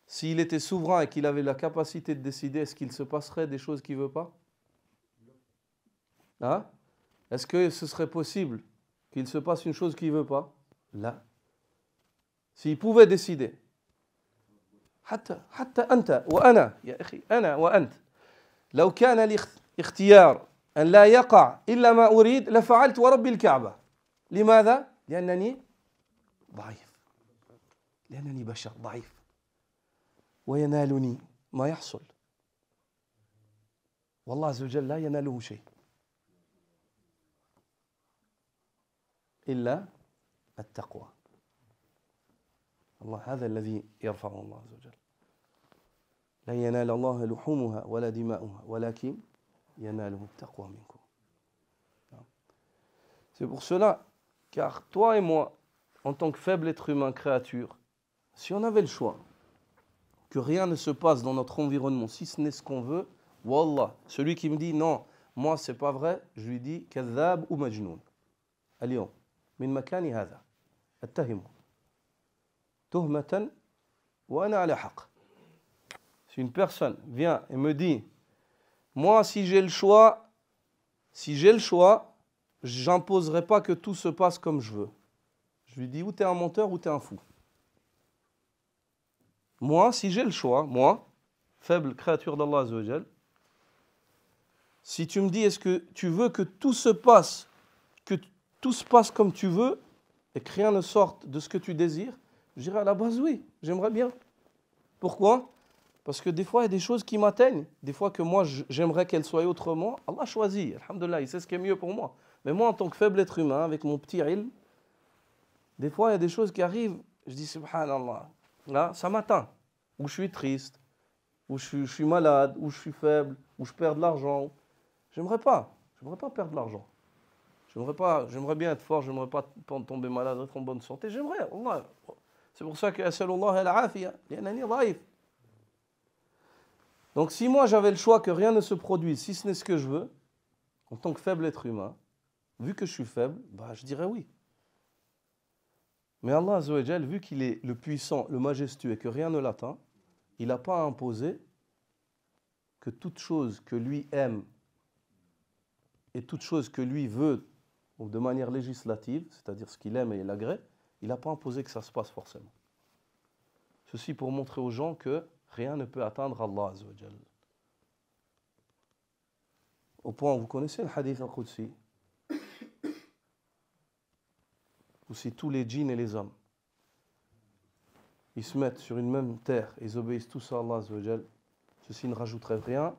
s'il était souverain et qu'il avait la capacité de décider, est-ce qu'il se passerait des choses qu'il ne veut pas? Hein? Est-ce que ce serait possible qu'il se passe une chose qu'il ne veut pas? Là. S'il pouvait décider. حتى أنت وأنا يا أخي أنا وأنت لو كان لي اختيار أن لا يقع إلا ما أريد لفعلت ورب الكعبة. لماذا؟ لأنني ضعيف، لأنني بشر ضعيف وينالني ما يحصل، والله عز وجل لا يناله شيء إلا التقوى. الله هذا الذي يرفعه الله عز وجل. لا ينال الله لحومها ولا دماؤها ولكن يناله التقوى منكم. C'est pour cela, car toi et moi, en tant que faible être humain, créature, si on avait le choix, que rien ne se passe dans notre environnement, si ce n'est ce qu'on veut, wallah, celui qui me dit non, moi c'est pas vrai, je lui dis kadhab ou majnoun. اليوم من مكاني هذا اتهمه تهمة وأنا على حق. Si une personne vient et me dit, moi si j'ai le choix, j'imposerai pas que tout se passe comme je veux. Je lui dis, ou tu es un menteur ou tu es un fou. Moi, si j'ai le choix, moi, faible créature d'Allah Azza wa Jal, si tu me dis, est-ce que tu veux que tout se passe comme tu veux et que rien ne sorte de ce que tu désires, je dirais à la base oui, j'aimerais bien. Pourquoi? Parce que des fois, il y a des choses qui m'atteignent, des fois que moi, j'aimerais qu'elles soient autrement. Allah choisit, alhamdoulilah, il sait ce qui est mieux pour moi. Mais moi, en tant que faible être humain, avec mon petit ilm, des fois, il y a des choses qui arrivent, je dis subhanallah, là, ça m'atteint. Ou je suis triste, ou je suis malade, ou je suis faible, ou je perds de l'argent. J'aimerais pas perdre de l'argent. J'aimerais bien être fort, j'aimerais pas tomber malade, être en bonne santé. J'aimerais, Allah. C'est pour ça que as'alullah al-afiya, li'annani dhaif. Donc si moi j'avais le choix que rien ne se produise, si ce n'est ce que je veux, en tant que faible être humain, vu que je suis faible, bah, je dirais oui. Mais Allah Azza wa Jal, vu qu'il est le puissant, le majestueux et que rien ne l'atteint, il n'a pas imposé que toute chose que lui aime et toute chose que lui veut de manière législative, c'est-à-dire ce qu'il aime et l'agrée, il n'a pas imposé que ça se passe forcément. Ceci pour montrer aux gens que rien ne peut atteindre Allah Azza wa Jal. Au point, vous connaissez le hadith al-Qudsi, où c'est tous les djinns et les hommes. Ils se mettent sur une même terre, ils obéissent tous à Allah Azza wa Jal. Ceci ne rajouterait rien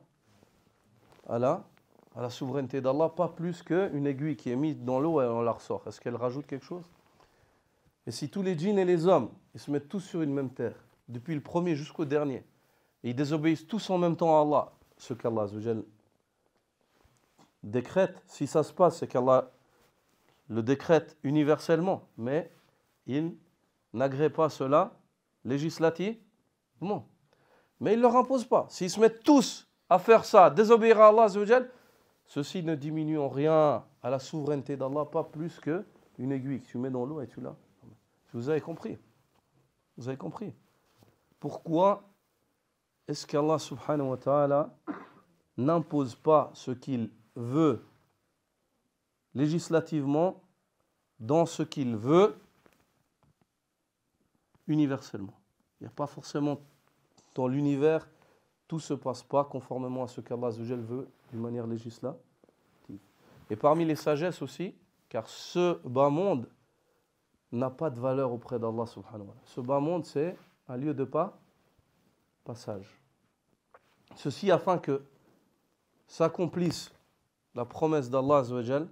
à la souveraineté d'Allah, pas plus qu'une aiguille qui est mise dans l'eau et on la ressort. Est-ce qu'elle rajoute quelque chose? Et si tous les djinns et les hommes, ils se mettent tous sur une même terre, depuis le premier jusqu'au dernier, et ils désobéissent tous en même temps à Allah, ce qu'Allah Azza wa Jal décrète, si ça se passe, c'est qu'Allah le décrète universellement, mais il n'agrée pas cela législativement. Mais il ne leur impose pas. S'ils se mettent tous à faire ça, désobéir à Allah Azza wa Jal, ceci ne diminue en rien à la souveraineté d'Allah, pas plus qu'une aiguille que tu mets dans l'eau et tu l'as. Vous avez compris? Vous avez compris? Pourquoi est-ce qu'Allah subhanahu wa ta'ala n'impose pas ce qu'il veut législativement dans ce qu'il veut universellement? Il n'y a pas forcément dans l'univers, tout ne se passe pas conformément à ce qu'Allah Azza wa Jal veut d'une manière législative. Et parmi les sagesses aussi, car ce bas monde n'a pas de valeur auprès d'Allah subhanahu wa ta'ala. Ce bas monde, c'est un lieu de passage. Ceci afin que s'accomplisse la promesse d'Allah Azza wa Jal,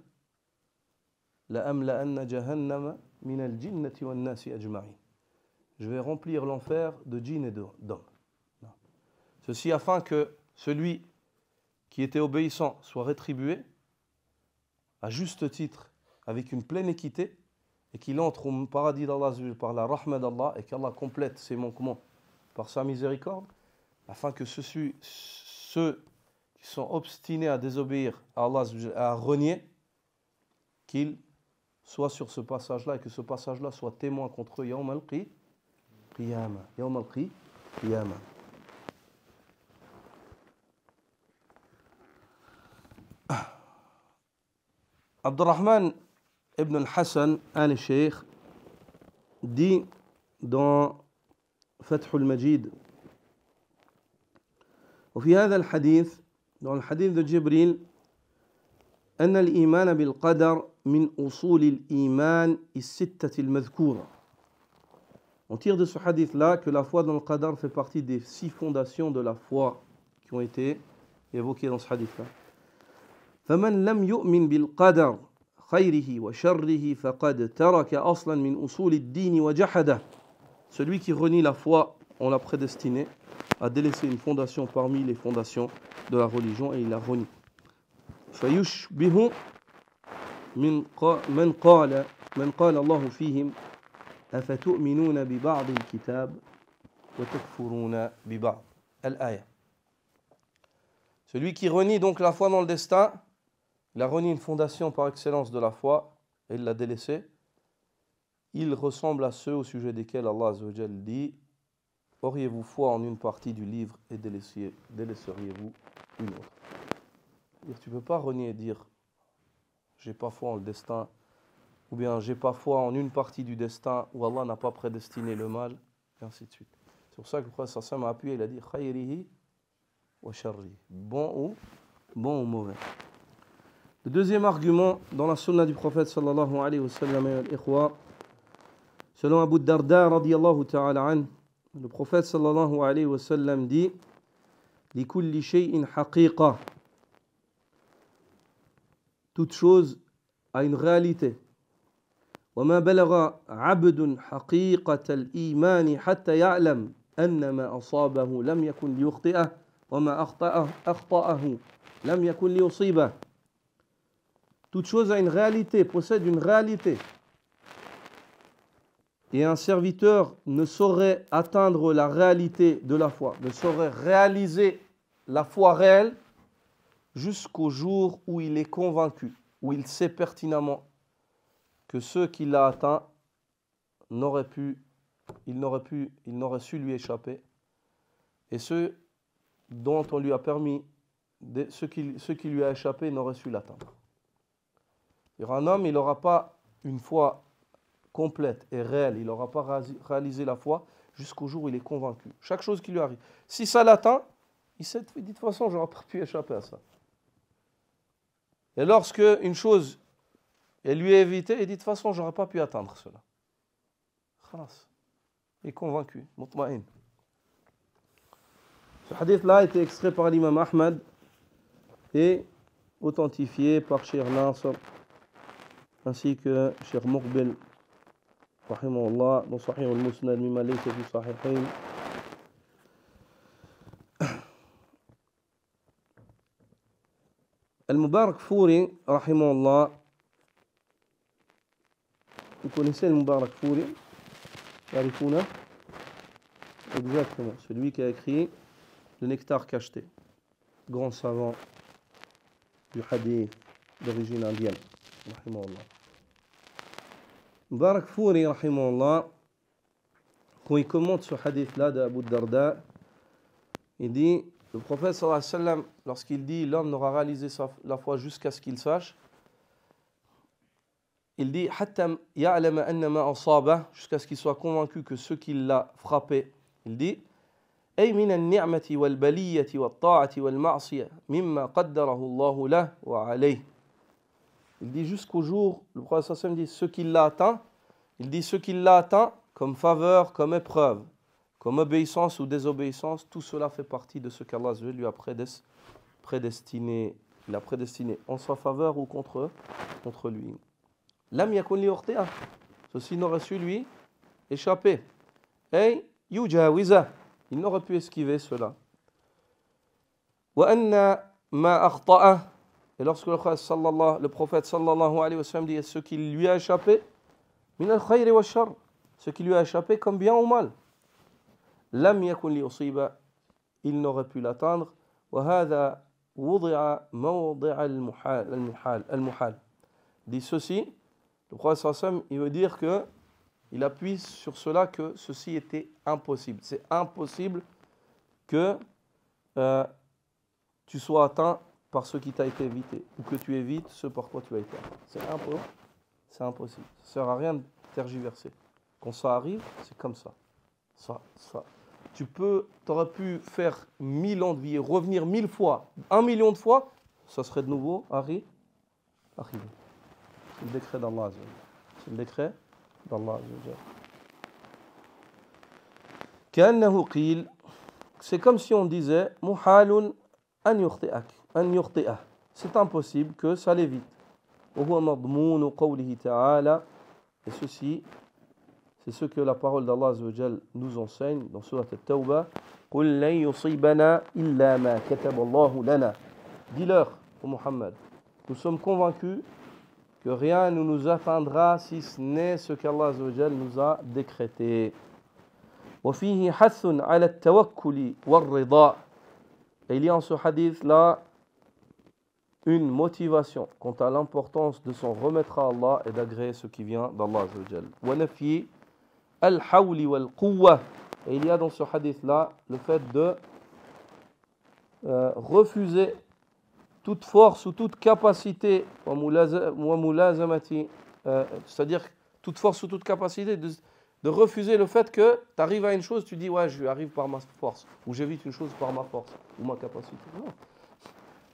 لَأَمْلَأَنَّ جَهَنَّمَ مِنَ الْجِنَّةِ وَالنَّاسِ أَجْمَعِينَ. Je vais remplir l'enfer de djinns et d'hommes. Ceci afin que celui qui était obéissant soit rétribué à juste titre, avec une pleine équité, et qu'il entre au paradis d'Allah par la rahma d'Allah, et qu'Allah complète ses manquements par sa miséricorde, afin que ceux qui sont obstinés à désobéir à Allah, à renier, qu'ils soient sur ce passage-là, et que ce passage-là soit témoin contre eux, Yawm al-Qiyamah. Yawm al-Qiyamah. Abdurrahman ibn al-Hassan al-Sheikh dit dans Fath al-Majid, وفي هذا الحديث dans le hadith de Jibril, أن الإيمان بالقدر من أصول الإيمان الستة المذكورة. On tire de ce hadith-là que la foi dans le qadar fait partie des 6 fondations de la foi qui ont été évoquées dans ce hadith-là. فمن لم يؤمن بالقدر خيره وشره فقد ترك أصلا من أصول الدين وجحده. Celui qui renie la foi en la prédestinée a délaissé une fondation parmi les fondations de la religion et il la renie. فيشبه من قال الله فيهم أفتؤمنون ببعض الكتاب وتكفرون ببعض. الآية. Celui qui renie donc la foi dans le destin, il a renié une fondation par excellence de la foi et il l'a délaissée. Il ressemble à ceux au sujet desquels Allah Azza wa Jal dit: auriez-vous foi en une partie du livre et délaisseriez-vous une autre? Tu ne peux pas renier et dire j'ai pas foi en le destin, ou bien j'ai pas foi en une partie du destin où Allah n'a pas prédestiné le mal, et ainsi de suite. C'est pour ça que le prophète sallallahu alayhi wa sallam a appuyé, il a dit khayrihi wa sharri, bon ou mauvais. Le deuxième argument dans la sunna du prophète sallallahu alayhi wa sallam, selon Abu Darda radiyallahu ta'ala an, le prophète sallallahu alayhi wa sallam dit: li kulli shay'in haqiqa. Toute chose à une réalité. وما بلغ عبد حقيقة الإيمان حتى يعلم أن ما أصابه لم يكن ليخطئه وما أخطأه لم يكن ليصيبه. Toute chose a une réalité, possède une réalité. Et un serviteur ne saurait atteindre la réalité de la foi, ne saurait réaliser la foi réelle jusqu'au jour où il est convaincu, où il sait pertinemment que ce qu'il a atteint il n'aurait su lui échapper. Et ce dont on lui a permis, ce qui lui a échappé, n'aurait su l'atteindre. Un homme, il n'aura pas une foi complète et réelle, il n'aura pas réalisé la foi jusqu'au jour où il est convaincu. Chaque chose qui lui arrive. Si ça l'atteint, il dit de toute façon, je n'aurais pas pu échapper à ça. Et lorsque une chose elle lui est évitée, il dit de toute façon, je n'aurais pas pu atteindre cela. Khalas. Il est convaincu. Mutma'in. Ce hadith-là a été extrait par l'imam Ahmad et authentifié par Cheikh Nasr ainsi que Cheikh Muqbil rahimahullah dans Sahih al-Musnad mimma laysa fi sahihayn. Al-Mubarak Fouri rahimahullah. Vous connaissez le Mubarak Fouri? Exactement, celui qui a écrit Le Nectar cacheté, grand savant du hadith d'origine indienne. Rahimahullah. Mubarak Fouri, rahimahullah, quand il commente ce hadith-là d'Abu Darda, il dit, le prophète sallallahu alayhi wa sallam, lorsqu'il dit l'homme n'aura réalisé la foi jusqu'à ce qu'il sache, il dit jusqu'à ce qu'il soit convaincu que ce qui l'a frappé, il dit il dit jusqu'au jour, le prophète sallam dit ce qui l'a atteint, il dit ce qui l'a atteint comme faveur, comme épreuve, comme obéissance ou désobéissance, tout cela fait partie de ce qu'Allah lui a prédestiné. Il a prédestiné en sa faveur ou contre lui. Lam yakun li ukhti'ah. Ceci n'aurait su lui échapper. Et yujawiza. Il n'aurait pu esquiver cela. Wa anna ma akhta'ah. Et lorsque le prophète sallallahu alayhi wa sallam dit ce qui lui a échappé, min al-khayri wa shar, ce qui lui a échappé comme bien ou mal. Lam yakun li usiba. Il n'aurait pu l'atteindre. Wa hadha wudi'a mawdi'a al-muhal. Dit ceci. Le prophète sallam, il veut dire que il appuie sur cela que ceci était impossible. C'est impossible que tu sois atteint par ce qui t'a été évité ou que tu évites ce par quoi tu as été atteint. C'est impossible. Ça ne sert à rien de tergiverser. Quand ça arrive, c'est comme ça. Tu aurais pu faire 1000 ans de vie et revenir 1000 fois, 1 million de fois, ça serait de nouveau arrivé. C'est le décret d'Allah Azza wa Jalla. C'est le décret d'Allah Azza wa Jalla. كأنه قيل, c'est comme si on disait محال أن يخطئه. C'est impossible que ça l'évite. وهو مضمون قوله تعالى. Et ceci, c'est ce que la parole d'Allah Azza wa Jalla nous enseigne dans Surat At-Tawbah. قل لن يصيبنا إلا ما كتب الله لنا. Dis-leur, ô Muhammad, nous sommes convaincus que rien ne nous atteindra si ce n'est ce qu'Allah Azza wa Jalla nous a décrété. وفيه حث على التوكل والرضا. Et il y a en ce hadith-là une motivation quant à l'importance de s'en remettre à Allah et d'agréer ce qui vient d'Allah Azza wa Jalla. ونفي الحول والقوة. Et il y a dans ce hadith-là le fait de refuser toute force ou toute capacité, c'est-à-dire toute force ou toute capacité de refuser le fait que tu arrives à une chose, tu dis ouais, je arrive par ma force, ou j'évite une chose par ma force ou ma capacité. Non.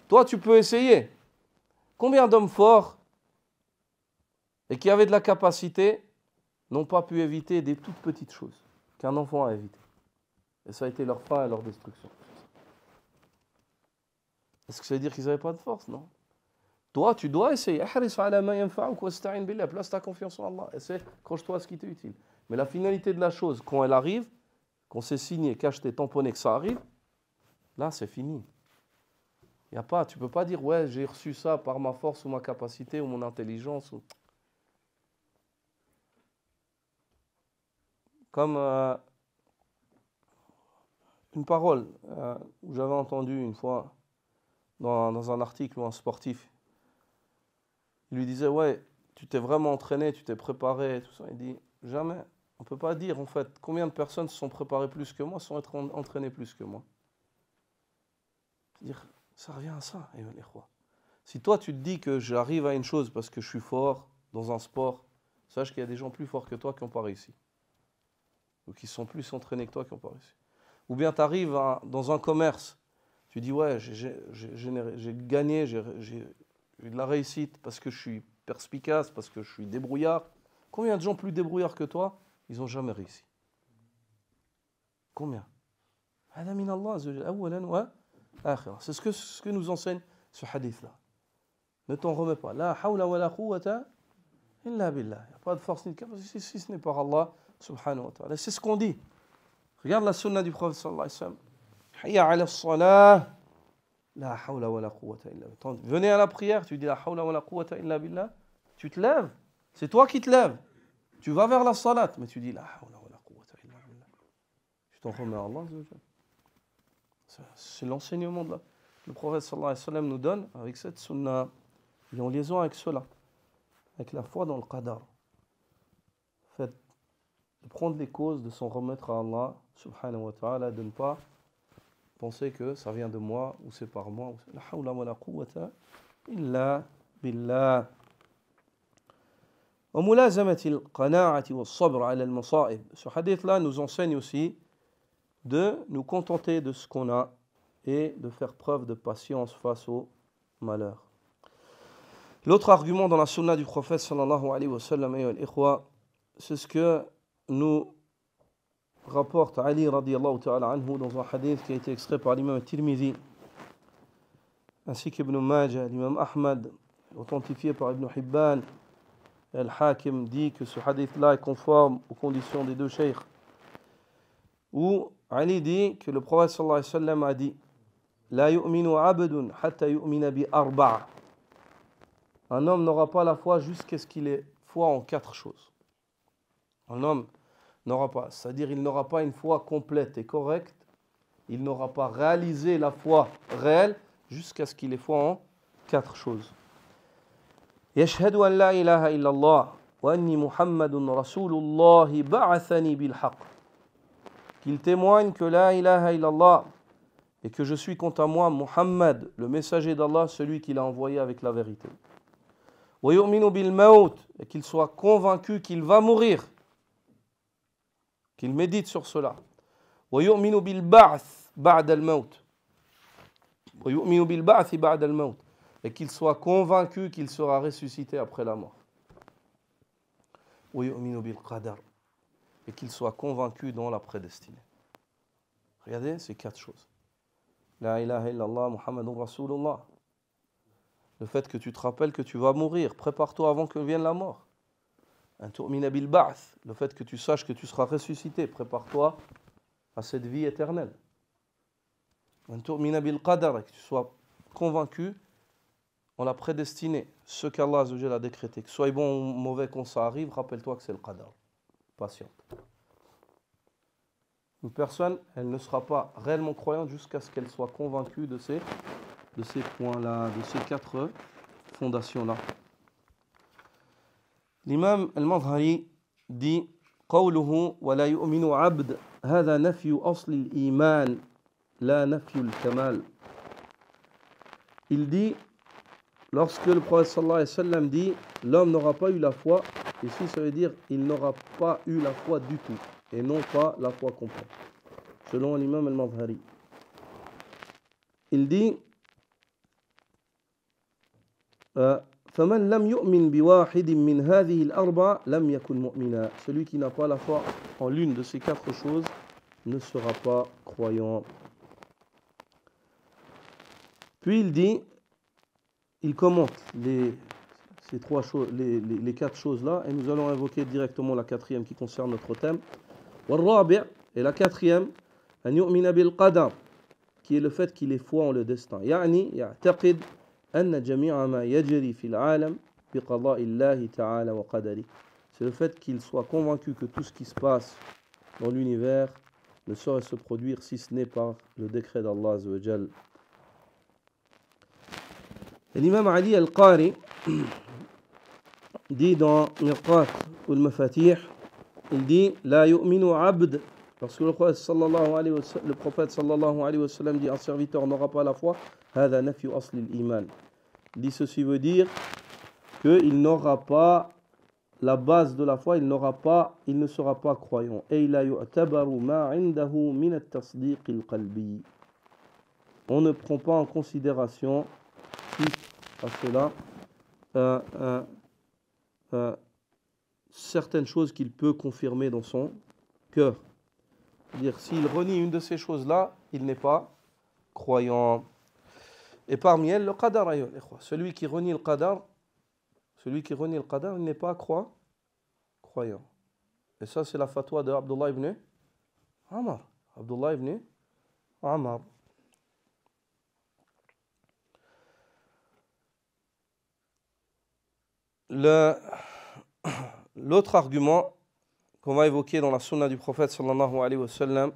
Toi, tu peux essayer. Combien d'hommes forts et qui avaient de la capacité n'ont pas pu éviter des toutes petites choses qu'un enfant a évitées. Et ça a été leur fin et leur destruction. Est-ce que ça veut dire qu'ils n'avaient pas de force? Non. Toi, tu dois essayer. Place ta confiance en Allah. Essaie, accroche-toi à ce qui t'est utile. Mais la finalité de la chose, quand elle arrive, qu'on s'est signé, cacheté, tamponné, que ça arrive, là, c'est fini. Y a pas, tu ne peux pas dire, ouais, j'ai reçu ça par ma force ou ma capacité ou mon intelligence. Comme une parole où j'avais entendu une fois dans un article où un sportif, il lui disait, ouais, tu t'es vraiment entraîné, tu t'es préparé, tout ça. Il dit, jamais. On ne peut pas dire, en fait, combien de personnes se sont préparées plus que moi, sont entraînées plus que moi. C'est-à-dire, ça revient à ça, les rois. Si toi, tu te dis que j'arrive à une chose parce que je suis fort dans un sport, sache qu'il y a des gens plus forts que toi qui n'ont pas réussi. Ou qui sont plus entraînés que toi qui n'ont pas réussi. Ou bien tu arrives dans un commerce, tu dis, ouais, j'ai gagné, j'ai eu de la réussite parce que je suis perspicace, parce que je suis débrouillard. Combien de gens plus débrouillards que toi, ils n'ont jamais réussi? Combien? C'est ce que nous enseigne ce hadith-là. Ne t'en remets pas. La hawla wa la quwwata illa billah. Il n'y a pas de force ni de capacité si ce n'est par Allah subhanahu wa ta'ala. C'est ce qu'on dit. Regarde la sunna du prophète sallallahu alayhi wa sallam. Hayya ala salah. La hawla wa la quwwata illa billah. Venez à la prière, tu dis la hawla wa la quwwata illa billah. Tu te lèves. C'est toi qui te lèves. Tu vas vers la salat, mais tu dis la hawla wa la quwwata illa billah. Tu t'en remets à Allah. C'est l'enseignement de le prophète sallallahu alayhi wa sallam nous donne avec cette sunna. Et en liaison avec cela, avec la foi dans le qadar. Fait de prendre les causes, de s'en remettre à Allah subhanahu wa ta'ala, de ne pas penser que ça vient de moi ou c'est par moi. La hawla wa la quwwata illa billah. وملازمة القناعة والصبر على المصائب. Ce hadith-là nous enseigne aussi de nous contenter de ce qu'on a et de faire preuve de patience face au malheur. L'autre argument dans la sunna du prophète sallallahu alayhi wa sallam, c'est ce que nous rapporte Ali radiyallahu ta'ala anhu dans un hadith qui a été extrait par l'imam Tirmidhi ainsi qu'Ibn Majah, l'imam Ahmad, authentifié par Ibn Hibban. Al-Hakim dit que ce hadith-là est conforme aux conditions des deux cheikhs. Où Ali dit que le prophète sallallahu alayhi wa sallam a dit La yu'minu abdun hatta yu'mina bi arba'a. Un homme n'aura pas la foi jusqu'à ce qu'il ait foi en 4 choses. Un homme n'aura pas, c'est-à-dire il n'aura pas une foi complète et correcte, il n'aura pas réalisé la foi réelle jusqu'à ce qu'il ait foi en 4 choses. يشهد أن لا إله إلا الله وأني محمد رسول الله بعثني بالحق. Qu'il témoigne que la ilaha illallah et que je suis quant à moi Muhammad, le messager d'Allah, celui qu'il a envoyé avec la vérité. ويؤمن بالموت, et qu'il soit convaincu qu'il va mourir, qu'il médite sur cela. ويؤمن بالبعث بعد الموت. ويؤمن بالبعث بعد الموت. Et qu'il soit convaincu qu'il sera ressuscité après la mort. ويؤمن بالقدر. Et qu'il soit convaincu dans la prédestinée. Regardez ces 4 choses. La ilaha illallah Muhammadur Rasulullah. Le fait que tu te rappelles que tu vas mourir, prépare-toi avant que vienne la mort. Un tu'mina bil ba'th, le fait que tu saches que tu seras ressuscité, prépare-toi à cette vie éternelle. Un tu'mina bil qadar, que tu sois convaincu en la prédestinée, ce qu'Allah a décrété, que soit bon ou mauvais quand ça arrive, rappelle-toi que c'est le qadar. Patiente. Une personne, elle ne sera pas réellement croyante jusqu'à ce qu'elle soit convaincue de ces points-là, de ces 4 fondations-là. L'imam al-Madhari dit قوله ولا يؤمن عبد هذا نفي أصل الإيمان لا نفي الكمال. Il dit, lorsque le prophète sallallahu alayhi wa sallam dit l'homme n'aura pas eu la foi, ici ça veut dire il n'aura pas eu la foi du tout et non pas la foi complète, selon l'imam al-Madhari. Il dit فمن لم يؤمن بواحد من هذه الأربع لم يكن مؤمنا. Celui qui n'a pas la foi en l'une de ces 4 choses ne sera pas croyant. Puis il dit il commente ces trois choses, les quatre choses-là, et nous allons invoquer directement la quatrième qui concerne notre thème. والرابع, et la quatrième, أن يؤمن بالقدر, qui est le fait qu'il est foi en le destin. يعني يعتقد أن جميع ما يجري في العالم بقضاء الله تعالى وقدره. C'est le fait qu'il soit convaincu que tout ce qui se passe dans l'univers ne saurait se produire si ce n'est par le décret d'Allah Azza wa Jal. Et l'imam Ali al-Qari dit dans Mirqat al-Mafatih, il dit la yu'minu abd, lorsque le prophète sallallahu alayhi wa sallam dit un serviteur n'aura pas la foi, hada nafyu asli al-iman. Il dit ceci veut dire qu'il n'aura pas la base de la foi, il ne sera pas croyant. Et la yu'tabaru ma 'indahu min at-tasdiq al-qalbi. On ne prend pas en considération à cela certaines choses qu'il peut confirmer dans son cœur. C'est-à-dire, s'il renie une de ces choses-là, il n'est pas croyant. Et parmi elles, le qadar, celui qui renie le qadar, il n'est pas croyant. Et ça, c'est la fatwa de Abdullah ibn Amr. Abdullah ibn Amr. L'autre argument qu'on va évoquer dans la sunna du prophète sallallahu alayhi wa sallam,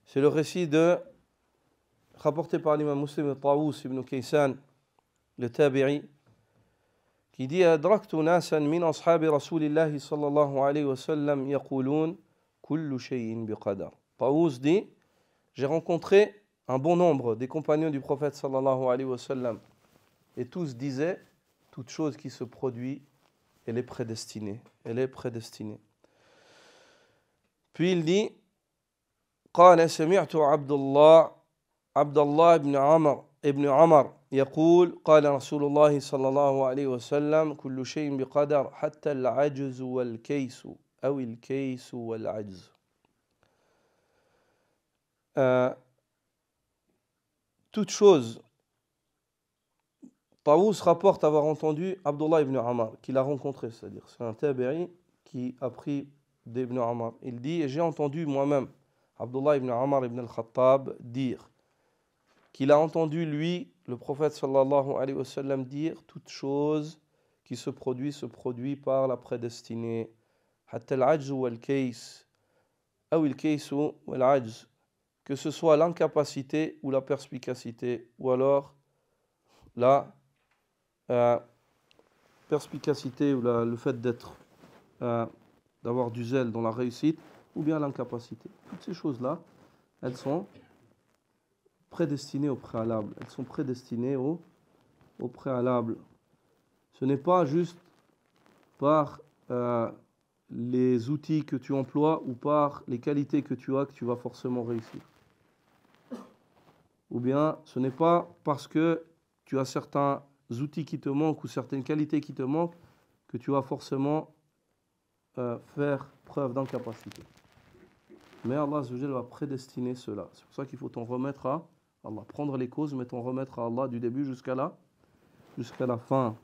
c'est le récit rapporté par l'imam Muslim de Tawus ibn Kaysan, le tabi'i, qui dit أدركت ناسا من أصحاب رسول الله صلى الله عليه وسلم يقولون كل شيء بقدر. Tawus dit, j'ai rencontré un bon nombre des compagnons du prophète sallallahu alayhi wa sallam, et tous disaient, toute chose qui se produit, elle est prédestinée. Puis il dit, قال سمعت عبد الله ابن عمر يقول قال رسول الله صلى الله عليه وسلم كل شيء بقدر حتى العجز والكيس أو الكيس والعجز. Toute chose. Tawus rapporte avoir entendu Abdullah ibn Amr, qu'il a rencontré, c'est-à-dire c'est un tabi'i qui a pris d'Ibn Amr. Il dit, et j'ai entendu moi-même Abdullah ibn Amr ibn al-Khattab dire qu'il a entendu lui, le prophète sallallahu alayhi wa sallam, dire toute chose qui se produit par la prédestinée. Hatta al-ajz wal-kays, ou al-kays wal-ajz, que ce soit l'incapacité ou la perspicacité, ou alors la perspicacité ou le fait d'avoir du zèle dans la réussite, ou bien l'incapacité. Toutes ces choses-là, elles sont prédestinées au préalable. Au préalable. Ce n'est pas juste par les outils que tu emploies ou par les qualités que tu as que tu vas forcément réussir. Ou bien ce n'est pas parce que tu as certains outils qui te manquent ou certaines qualités qui te manquent que tu vas forcément faire preuve d'incapacité. Mais Allah Azza wa Jalla va prédestiner cela. C'est pour ça qu'il faut t'en remettre à Allah. Prendre les causes, mais t'en remettre à Allah du début jusqu'à la fin.